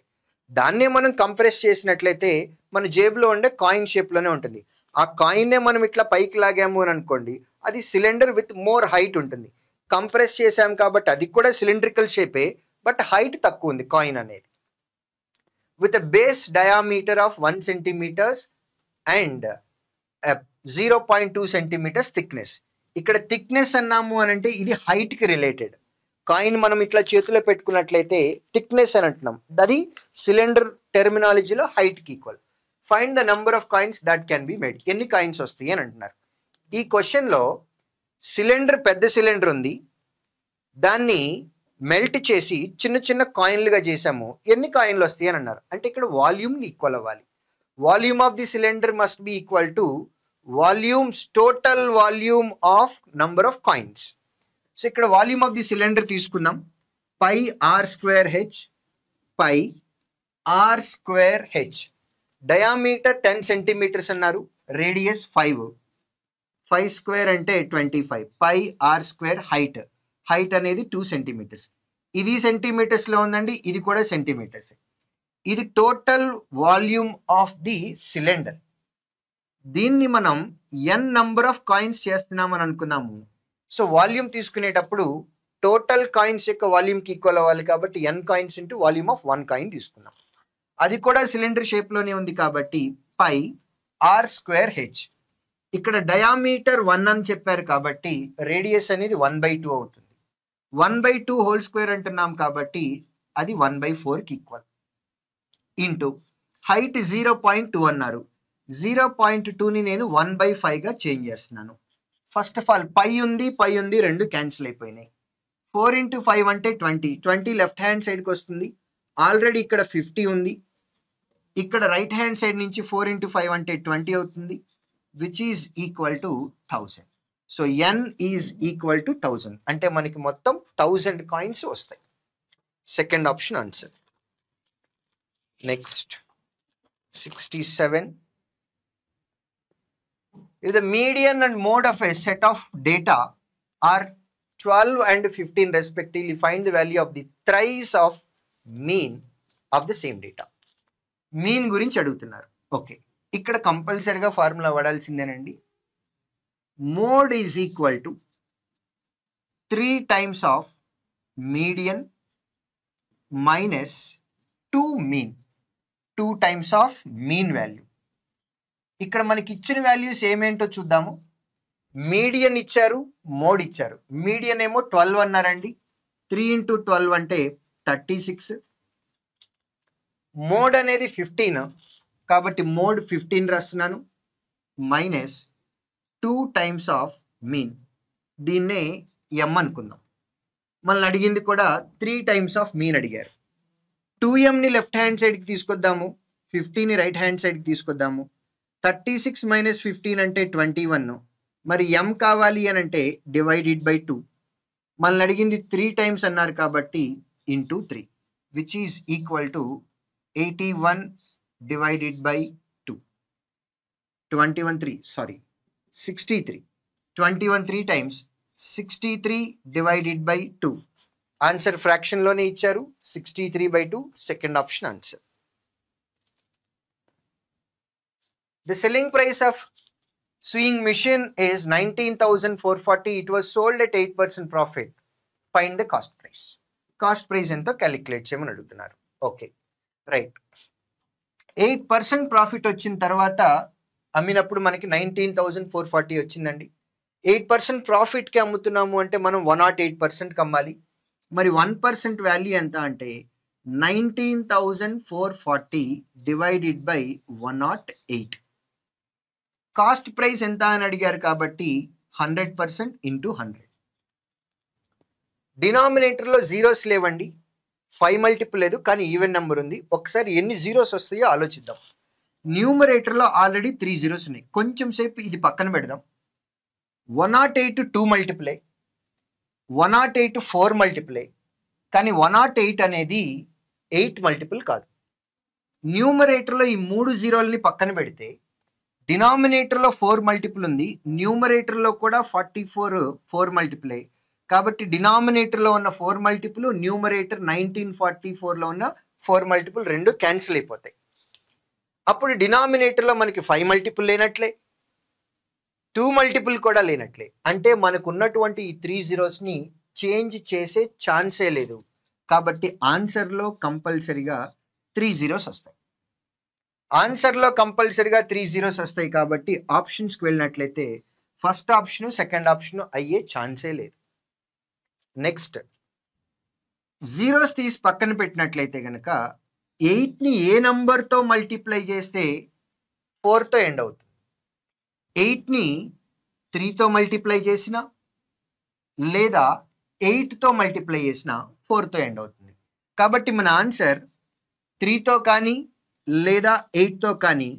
దాన్నే మనం కంప్రెస్ చేసినట్లయితే మన జేబులో ఉండే కాయిన్ షేప్లోనే ఉంటుంది. ఆ కాయిన్నే మనం ఇట్లా పైకి లాగాము అని అనుకోండి, అది సిలిండర్ విత్ మోర్ హైట్ ఉంటుంది. కంప్రెస్ చేసాం కాబట్టి అది కూడా సిలిండ్రికల్ షేపే, బట్ హైట్ తక్కువ ఉంది కాయిన్ అనేది. With a base diameter of 1 centimeters and 0.2 centimeters thickness. ఇక్కడ థిక్నెస్ అన్నాము అని అంటే ఇది హైట్కి రిలేటెడ్. కాయిన్ మనం ఇట్లా చేతిలో పెట్టుకున్నట్లయితే థిక్నెస్ అని అంటున్నాం, అది సిలిండర్ టెర్మినాలజీలో హైట్కి equal. Find the number of coins that can be made. ఎన్ని కాయిన్స్ వస్తాయి అని అంటున్నారు. ఈ క్వశ్చన్లో సిలిండర్, పెద్ద సిలిండర్ ఉంది, దాన్ని మెల్ట్ చేసి చిన్న చిన్న కాయిన్లుగా చేసాము, ఎన్ని కాయిన్లు వస్తాయి అని అన్నారు. అంటే ఇక్కడ వాల్యూమ్ని ఈక్వల్ అవ్వాలి. Volume of the cylinder must be equal to volumes total volume of number of coins. So ఇక్కడ వాల్యూమ్ ఆఫ్ ది సిలిండర్ తీసుకుందాం, pi r square h, pi r square h. Diameter 10 centimeters అన్నారు, రేడియస్ 5, 5 square అంటే 25, pi r square height, height అనేది 2 centimeters. ఇది సెంటీమీటర్స్లో ఉందండి, ఇది కూడా సెంటీమీటర్స్. ఇది total volume of the cylinder. దీన్ని మనం n నంబర్ ఆఫ్ కాయిన్స్ చేస్తున్నామని అనుకున్నాము. సో వాల్యూమ్ తీసుకునేటప్పుడు టోటల్ కాయిన్స్ యొక్క వాల్యూమ్కి ఈక్వల్ అవ్వాలి కాబట్టి n coins into volume of 1 coin తీసుకున్నాం. అది కూడా సిలిండర్ షేప్లోనే ఉంది కాబట్టి పై ఆర్ స్క్వేర్ హెచ్. ఇక్కడ డయామీటర్ 1 అని చెప్పారు కాబట్టి రేడియస్ అనేది 1/2 అవుతుంది. 1/2 హోల్ స్క్వేర్ అంటున్నాం కాబట్టి అది 1/4కి ఈక్వల్. ఇంటూ హైట్ 0.2 అన్నారు, 0.2ని నేను 1/5గా చేంజ్ చేస్తున్నాను. ఫస్ట్ ఆఫ్ ఆల్ పై ఉంది, రెండు క్యాన్సిల్ అయిపోయినాయి. 4 into 5 అంటే 20, 20 లెఫ్ట్ హ్యాండ్ సైడ్కి వస్తుంది. ఆల్రెడీ ఇక్కడ 50 ఉంది, ఇక్కడ రైట్ హ్యాండ్ సైడ్ నుంచి 4 into 5 అంటే 20 అవుతుంది, which is equal to 1000. So n is equal to 1000 అంటే మనకి మొత్తం 1000 కాయిన్స్ వస్తాయి. Second option answer. Next 67. If the median and mode of a set of data are 12 and 15 respectively, find the value of the thrice of mean of the same data. Mean గురించి అడుగుతున్నారు. ఓకే, ఇక్కడ కంపల్సరీగా ఫార్ములా వాడాల్సిందేనండి. Mode is equal to 3 times of median minus 2 mean, 2 times of mean value. ఇక్కడ మనకి ఇచ్చిన వాల్యూస్ ఏమేంటో చూద్దాము. మీడియన్ ఇచ్చారు, మోడ్ ఇచ్చారు. మీడియన్ ఏమో 12 అన్నారండి, 3 into 12 అంటే 36. మోడ్ అనేది 15 కాబట్టి మోడ్ 15 రాస్తున్నాను, మైనస్ 2 times ఆఫ్ మీన్, దీన్నే m అనుకుందాం. మనల్ని అడిగింది కూడా 3 times ఆఫ్ మీన్ అడిగారు. 2mని లెఫ్ట్ హ్యాండ్ సైడ్కి తీసుకొద్దాము, 50ని రైట్ హ్యాండ్ సైడ్కి తీసుకొద్దాము. 36 minus 15 అంటే 21. మరి m కావాలి అని అంటే డివైడెడ్ బై 2. మనల్ని అడిగింది 3 times అన్నారు కాబట్టి into 3, which is equal to 81 divided by 2. 63. 21 3 times, 63 divided by 2. Answer ఫ్రాక్షన్లోనే ఇచ్చారు, 63/2. Second option answer. The selling price of sewing machine is 19,440. It was sold at 8% profit. Find the cost price. Cost price ఎంతో క్యాలిక్యులేట్ చేయమని అడుగుతున్నారు. Okay, right. 8% ప్రాఫిట్ వచ్చిన తర్వాత అమ్మినప్పుడు మనకి 19,440 వచ్చిందండి. 8% ప్రాఫిట్కి అమ్ముతున్నాము అంటే మనం 108%కి అమ్మాలి. మరి 1% వాల్యూ ఎంత అంటే 19,440 డివైడెడ్ బై 108. కాస్ట్ ప్రైస్ ఎంత అని అడిగారు కాబట్టి 100% ఇంటూ 100. డినామినేటర్లో జీరోస్ లేవండి, 5 మల్టిపుల్ లేదు, కానీ ఈవెన్ నెంబర్ ఉంది. ఒకసారి ఎన్ని జీరోస్ వస్తాయో ఆలోచిద్దాం. న్యూమరేటర్లో ఆల్రెడీ 3 జీరోస్ ఉన్నాయి. కొంచెం సేపు ఇది పక్కన పెడదాం. 108 2 మల్టిపులే, 108 4 మల్టిపులే, కానీ 108 అనేది 8 మల్టిపుల్ కాదు. న్యూమరేటర్లో ఈ 3 జీరోలని పక్కన పెడితే డినామినేటర్లో 4 మల్టిపుల్ ఉంది, న్యూమరేటర్లో కూడా 44 4 మల్టిపులే. కాబట్టి డినామినేటర్లో ఉన్న 4 మల్టిపుల్, న్యూమరేటర్ 1944లో ఉన్న 4 మల్టిపుల్ రెండు క్యాన్సిల్ అయిపోతాయి. అప్పుడు డినామినేటర్లో మనకి 5 మల్టిపుల్ లేనట్లే, 2 మల్టిపుల్ కూడా లేనట్లే. అంటే మనకు ఉన్నటువంటి ఈ 3 జీరోస్ని చేంజ్ చేసే ఛాన్సే లేదు. కాబట్టి ఆన్సర్లో కంపల్సరిగా 3 జీరోస్ వస్తాయి. ఆన్సర్లో కంపల్సరిగా 3 జీరోస్ వస్తాయి. కాబట్టి ఆప్షన్స్కి వెళ్ళినట్లయితే ఫస్ట్ ఆప్షను సెకండ్ ఆప్షను అయ్యే ఛాన్సే లేదు. నెక్స్ట్ జీరోస్ తీసి పక్కన పెట్టినట్లయితే కనుక 8ని ఏ నంబర్తో మల్టిప్లై చేస్తే 4తో ఎండ్ అవుతుంది. 8ని 3తో మల్టిప్లై చేసిన లేదా 8తో మల్టిప్లై చేసిన 4తో ఎండ్ అవుతుంది. కాబట్టి మన ఆన్సర్ 3తో కానీ లేదా 8తో కానీ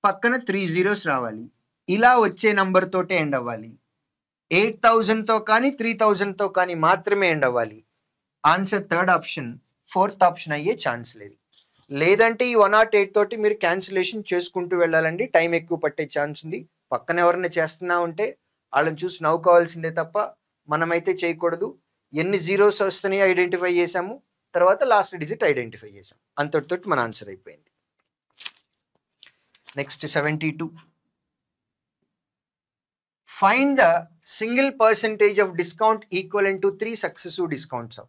పక్కన 3 జీరోస్ రావాలి. ఇలా వచ్చే నంబర్ తోటే ఎండ్ అవ్వాలి. 8,000తో కానీ 3,000తో కానీ మాత్రమే ఎండ్ అవ్వాలి. Answer third option, fourth option అయ్యే ఛాన్స్ లేదు. లేదంటే ఈ 108 తోటి మీరు క్యాన్సిలేషన్ చేసుకుంటూ వెళ్ళాలండి, టైం ఎక్కువ పట్టే ఛాన్స్ ఉంది. పక్కన ఎవరైనా చేస్తున్నా ఉంటే వాళ్ళని చూసి నవ్వుకోవాల్సిందే తప్ప మనమైతే చేయకూడదు. ఎన్ని జీరోస్ వస్తున్నాయో ఐడెంటిఫై చేసాము, తర్వాత లాస్ట్ డిజిట్ ఐడెంటిఫై చేసాం, అంతటితోటి మన ఆన్సర్ అయిపోయింది. Next 72. Find the single percentage of discount equivalent to 3 successive discounts of.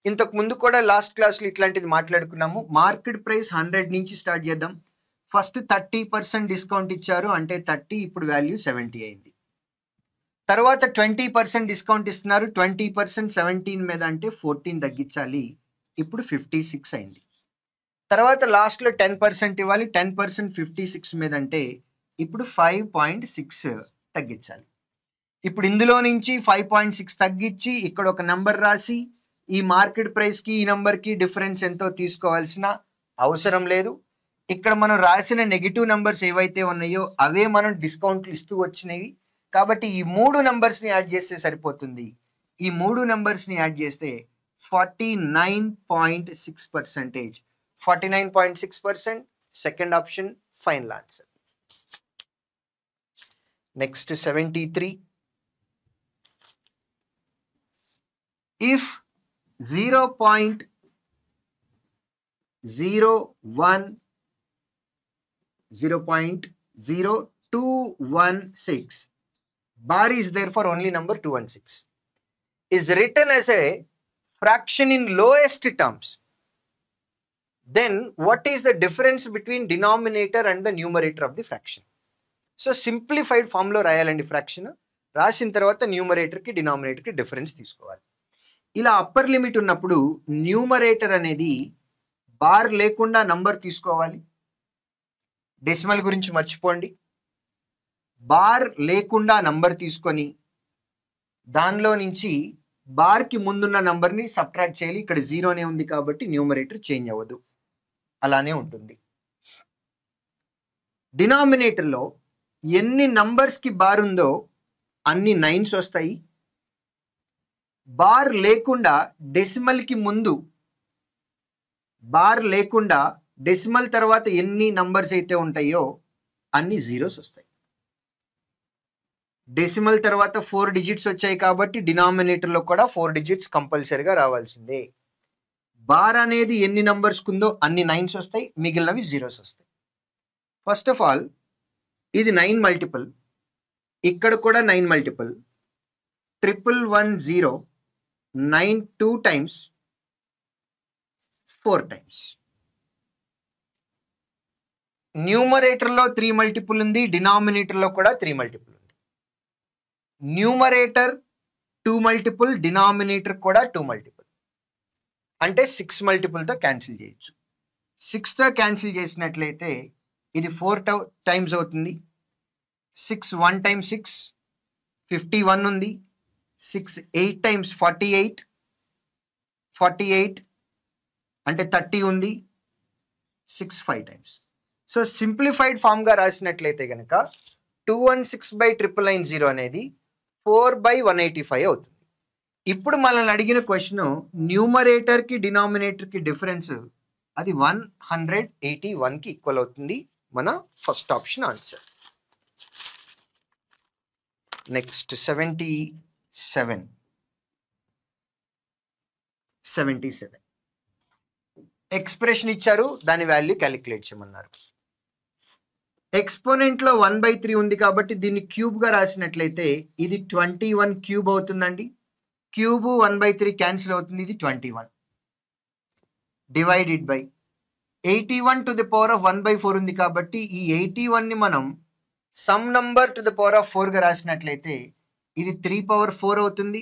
ఇంతకు ముందు కూడా లాస్ట్ క్లాస్లో ఇట్లాంటిది మాట్లాడుకున్నాము. మార్కెట్ ప్రైస్ 100 నుంచి స్టార్ట్ చేద్దాం. ఫస్ట్ 30% డిస్కౌంట్ ఇచ్చారు అంటే 30, ఇప్పుడు వాల్యూ 70 అయింది. తర్వాత 20% డిస్కౌంట్ ఇస్తున్నారు, 20% 17 మీద అంటే 14 తగ్గించాలి, ఇప్పుడు 56 అయింది. తర్వాత లాస్ట్లో 10% ఇవ్వాలి, 10% 56 మీద అంటే ఇప్పుడు 5.6 తగ్గించాలి. ఇప్పుడు ఇందులో నుంచి 5.6 తగ్గించి ఇక్కడ ఒక నెంబర్ రాసి ఈ మార్కెట్ ప్రైస్కి ఈ నెంబర్కి డిఫరెన్స్ ఎంతో తీసుకోవాల్సిన అవసరం లేదు. ఇక్కడ మనం రాసిన నెగిటివ్ నెంబర్స్ ఏవైతే ఉన్నాయో అవే మనం డిస్కౌంట్లు ఇస్తూ వచ్చినాయి. కాబట్టి ఈ 3 నెంబర్స్ని యాడ్ చేస్తే సరిపోతుంది. ఈ 3 నెంబర్స్ని యాడ్ చేస్తే 49.6%. 49.6%, second option final answer. Next 73. If 0.0216 bar is there for only number 216 is written as a fraction in lowest terms, then what is the difference between denominator and the numerator of the fraction? So simplified ఫామ్లో రాయాలండి ఫ్రాక్షన్. రాసిన తర్వాత న్యూమరేటర్కి డినామినేటర్కి డిఫరెన్స్ తీసుకోవాలి. ఇలా అప్పర్ లిమిట్ ఉన్నప్పుడు న్యూమరేటర్ అనేది బార్ లేకుండా నంబర్ తీసుకోవాలి. డెసిమల్ గురించి మర్చిపోండి. బార్ లేకుండా నంబర్ తీసుకొని దానిలో నుంచి బార్కి ముందున్న నంబర్ని సబ్ట్రాక్ట్ చేయాలి. ఇక్కడ జీరోనే ఉంది కాబట్టి న్యూమరేటర్ చేంజ్ అవ్వదు, అలానే ఉంటుంది. డినామినేటర్లో ఎన్ని నంబర్స్కి బార్ ఉందో అన్ని 9s వస్తాయి. బార్ లేకుండా డెసిమల్కి ముందు, బార్ లేకుండా డెసిమల్ తర్వాత ఎన్ని నంబర్స్ అయితే ఉంటాయో అన్ని జీరోస్ వస్తాయి. డెసిమల్ తర్వాత 4 డిజిట్స్ వచ్చాయి కాబట్టి డినామినేటర్లో కూడా 4 డిజిట్స్ కంపల్సరీగా రావాల్సిందే. బార్ అనేది ఎన్ని నంబర్స్కి ఉందో అన్ని 9s వస్తాయి, మిగిలినవి జీరోస్ వస్తాయి. ఫస్ట్ ఆఫ్ ఆల్ ఇది 9 మల్టిపుల్, ఇక్కడ కూడా 9 మల్టిపుల్, 1110 9 2 times 4 times. న్యూమరేటర్లో 3 మల్టిపుల్ ఉంది, డినామినేటర్లో కూడా 3 మల్టిపుల్ ఉంది. న్యూమరేటర్ 2 మల్టిపుల్, డినామినేటర్ కూడా 2 మల్టిపుల్. అంటే 6 మల్టిపుల్తో క్యాన్సిల్ చేయొచ్చు. 6తో క్యాన్సిల్ చేసినట్లయితే ఇది 4 టైమ్స్ అవుతుంది. 6 1 టైమ్స్ 6 51 ఉంది. 6 8 టైమ్స్ 48 అంటే 30 ఉంది. 6 5 టైమ్స్. సో సింప్లిఫైడ్ ఫామ్గా రాసినట్లయితే కనుక 216/990 అనేది 4/185 అవుతుంది. ఇప్పుడు మనల్ని అడిగిన క్వశ్చన్ న్యూమరేటర్కి డినామినేటర్కి డిఫరెన్స్ అది 181కి ఈక్వల్ అవుతుంది. మన first option answer. Next 77 expression ఇచ్చారు, దాని వాల్యూ క్యాలిక్యులేట్ చేయమన్నారు. ఎక్స్పోనెంట్లో 1/3 ఉంది కాబట్టి దీన్ని క్యూబ్గా రాసినట్లయితే ఇది 21 క్యూబ్ అవుతుందండి. క్యూబ్ 1/3 క్యాన్సిల్ అవుతుంది, ఇది 21 divided by 81 to the power of 1/4 ఉంది కాబట్టి ఈ 81ని మనం some number to the power of 4గా రాసినట్లయితే ఇది 3/4 అవుతుంది.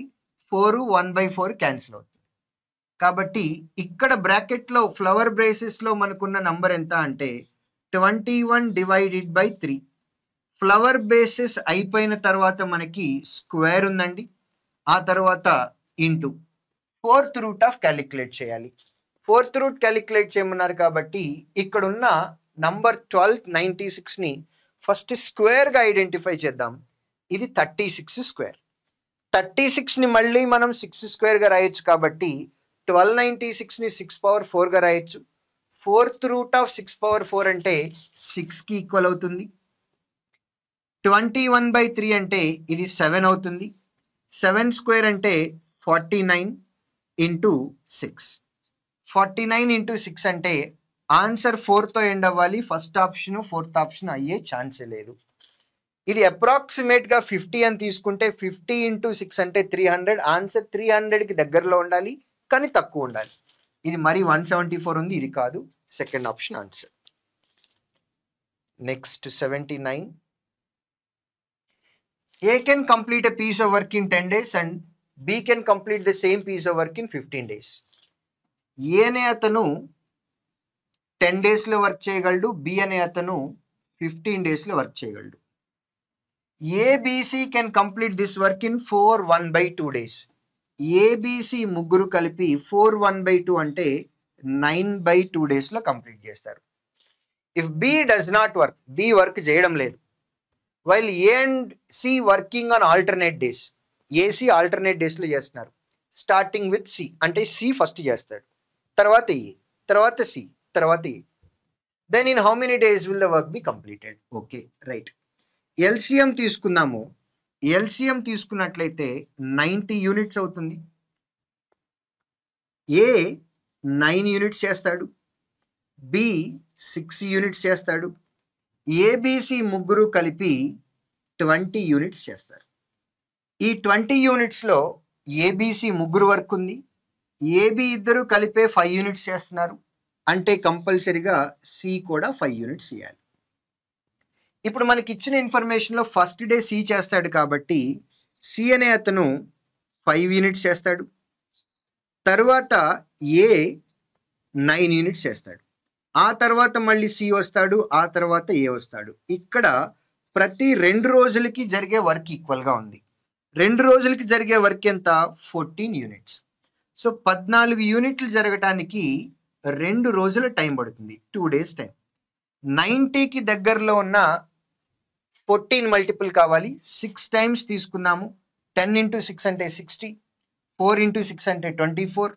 4 1/4 క్యాన్సిల్ అవుతుంది. కాబట్టి ఇక్కడ బ్రాకెట్లో ఫ్లవర్ బ్రేసెస్లో మనకున్న నంబర్ ఎంత అంటే 21 డివైడెడ్ బై 3. ఫ్లవర్ బేసెస్ అయిపోయిన తర్వాత మనకి స్క్వేర్ ఉందండి. ఆ తర్వాత into 4th root of calculate చేయాలి. 4th రూట్ క్యాలిక్యులేట్ చేయమన్నారు కాబట్టి ఇక్కడున్న నంబర్ 1296ని ఫస్ట్ స్క్వేర్గా ఐడెంటిఫై చేద్దాం. ఇది 36 స్క్వేర్. 36ని మళ్ళీ మనం 6 స్క్వేర్గా రాయొచ్చు కాబట్టి 1296ని 6/4గా రాయొచ్చు. 4th రూట్ ఆఫ్ 6/4 అంటే 6కి ఈక్వల్ అవుతుంది. 21/3 అంటే ఇది 7 అవుతుంది. 7 స్క్వేర్ అంటే 49 ఇంటూ 6. 49 ఇంటూ 6 అంటే ఆన్సర్ 4తో ఎండ్ అవ్వాలి. ఫస్ట్ ఆప్షన్ 4th ఆప్షన్ అయ్యే ఛాన్సే లేదు. ఇది అప్రాక్సిమేట్గా 50 అని తీసుకుంటే 50 ఇంటూ 6 అంటే 300. ఆన్సర్ 300కి దగ్గరలో ఉండాలి, కానీ తక్కువ ఉండాలి. ఇది మరి 174 ఉంది, ఇది కాదు. Second option answer. Next 79. A can complete a piece of work in 10 days and B can complete the same piece of work in 15 days. A అనే అతను 10 డేస్లో వర్క్ చేయగలడు, B అనే అతను 15 డేస్లో వర్క్ చేయగలడు. ABC can complete this work in 4 1/2 days. ABC ముగ్గురు కలిపి 4 1/2 అంటే 9/2 డేస్లో కంప్లీట్ చేస్తారు. If B does not work, B work చేయడం లేదు, while A and C working on alternate days, AC alternate డేస్లో చేస్తున్నారు. స్టార్టింగ్ విత్ C అంటే C ఫస్ట్ చేస్తాడు, తర్వాత A, తర్వాత C, తర్వాత A. Then in how many days will the work be completed? Okay, right. LCM తీసుకుందాము. LCM తీసుకున్నట్లయితే 90 యూనిట్స్ అవుతుంది. A 9 యూనిట్స్ చేస్తాడు, B 6 యూనిట్స్ చేస్తాడు. ABC ముగ్గురు కలిపి 20 యూనిట్స్ చేస్తారు. ఈ 20 యూనిట్స్లో ABC ముగ్గురు వర్క్ ఉంది, AB ఇద్దరు కలిపే 5 యూనిట్స్ చేస్తున్నారు. అంటే కంపల్సరీగా C కూడా 5 యూనిట్స్ చేయాలి. ఇప్పుడు మనకి ఇచ్చిన ఇన్ఫర్మేషన్లో ఫస్ట్ డే C చేస్తాడు కాబట్టి C అనే అతను 5 యూనిట్స్ చేస్తాడు. తర్వాత A 9 యూనిట్స్ చేస్తాడు. ఆ తర్వాత మళ్ళీ C వస్తాడు, ఆ తర్వాత A వస్తాడు. ఇక్కడ ప్రతి 2 రోజులకి జరిగే వర్క్ ఈక్వల్గా ఉంది. 2 రోజులకి జరిగే వర్క్ ఎంత? 14 యూనిట్స్. సో 14 యూనిట్లు జరగటానికి 2 రోజుల టైం పడుతుంది, 2 డేస్ టైం. 90కి దగ్గరలో ఉన్న 14 మల్టిపుల్ కావాలి. 6 టైమ్స్ తీసుకుందాము. 10 ఇంటూ 6 అంటే 60, 4 ఇంటూ 6 అంటే 24,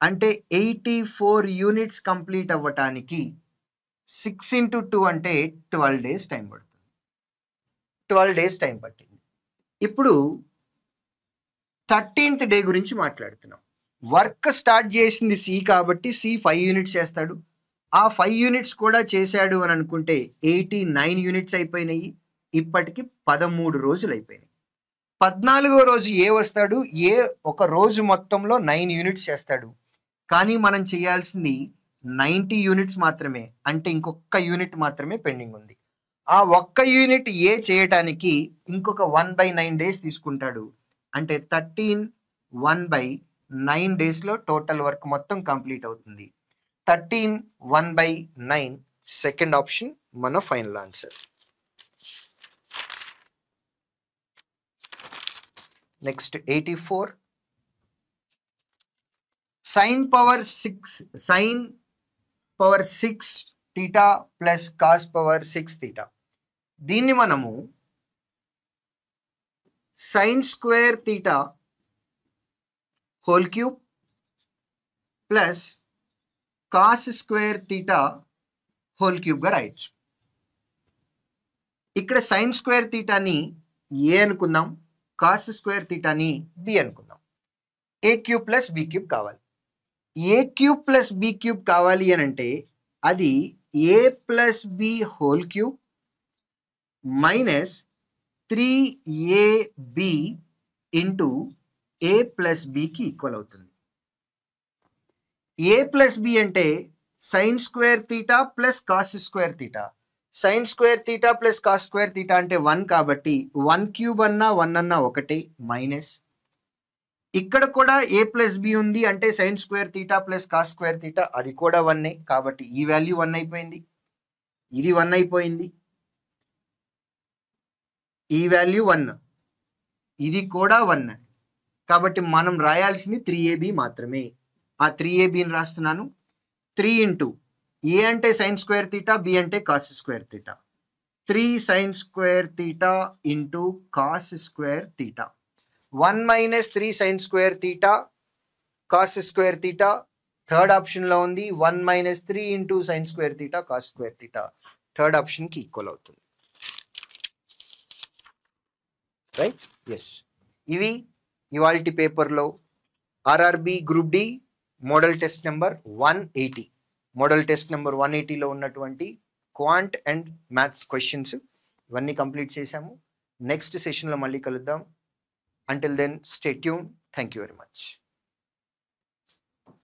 అంటే 84 యూనిట్స్ కంప్లీట్ అవ్వటానికి 6 ఇంటూ 2 అంటే 12 డేస్ టైం పడుతుంది. 12 డేస్ టైం పట్టింది. ఇప్పుడు 13th డే గురించి మాట్లాడుతున్నాం. వర్క్ స్టార్ట్ చేసింది C కాబట్టి C 5 యూనిట్స్ చేస్తాడు. ఆ 5 యూనిట్స్ కూడా చేశాడు అని అనుకుంటే 89 యూనిట్స్ అయిపోయినాయి. ఇప్పటికి 13 రోజులు అయిపోయినాయి. 14వ రోజు A వస్తాడు. A ఒక రోజు మొత్తంలో 9 యూనిట్స్ చేస్తాడు. కానీ మనం చేయాల్సింది 90 యూనిట్స్ మాత్రమే, అంటే ఇంకొక యూనిట్ మాత్రమే పెండింగ్ ఉంది. ఆ ఒక్క యూనిట్ A చేయటానికి ఇంకొక 1/9 డేస్ తీసుకుంటాడు. అంటే 13 1/9 9 డేస్లో టోటల్ వర్క్ మొత్తం కంప్లీట్ అవుతుంది. 13 1/9 సెకండ్ ఆప్షన్ మన final answer. Next 84 sin power 6 theta plus cos power 6 theta. దీన్ని మనము sin square theta whole cube plus cos square theta whole క్యూబ్గా రాయొచ్చు. ఇక్కడ sin square thetaని ఏ అనుకుందాం, cos square thetaని బి అనుకుందాం. A cube plus B cube కావాలి. A cube plus B cube కావాలి అని అంటే అది A plus B whole cube minus 3ab into A plus బికి ఈక్వల్ అవుతుంది. ఏ ప్లస్ బి అంటే sine square theta plus cos square theta. Sine square theta plus cos square theta అంటే 1 కాబట్టి 1 క్యూబ్ అన్నా 1 అన్నా ఒకటే మైనస్. ఇక్కడ కూడా ఏ ప్లస్ బి ఉంది అంటే sine square theta plus cos square theta అది కూడా 1 కాబట్టి ఈ వాల్యూ 1 అయిపోయింది, ఇది 1 అయిపోయింది, ఈ వాల్యూ 1, ఇది కూడా 1 కాబట్టి మనం రాయాల్సింది 3ab మాత్రమే. ఆ 3abని రాస్తున్నాను. 3 ఇంటూ ఏ అంటే సైన్ స్క్వేర్ తీటా, బి అంటే cos square theta. 3 sine square theta into cos square theta. 1 minus 3 sine square theta cos square theta third ఆప్షన్లో ఉంది. 1 minus 3 into sine square theta cos square theta third ఆప్షన్కి ఈక్వల్ అవుతుంది. రైట్? ఎస్. ఇవి ఇవాల్టి పేపర్లో RRB group D model test number 180 model test number 180లో ఉన్నటువంటి క్వాంట్ అండ్ మ్యాథ్స్ క్వశ్చన్స్ ఇవన్నీ కంప్లీట్ చేశాము. నెక్స్ట్ సెషన్లో మళ్ళీ కలుద్దాం. Until then, stay tuned. Thank you very much.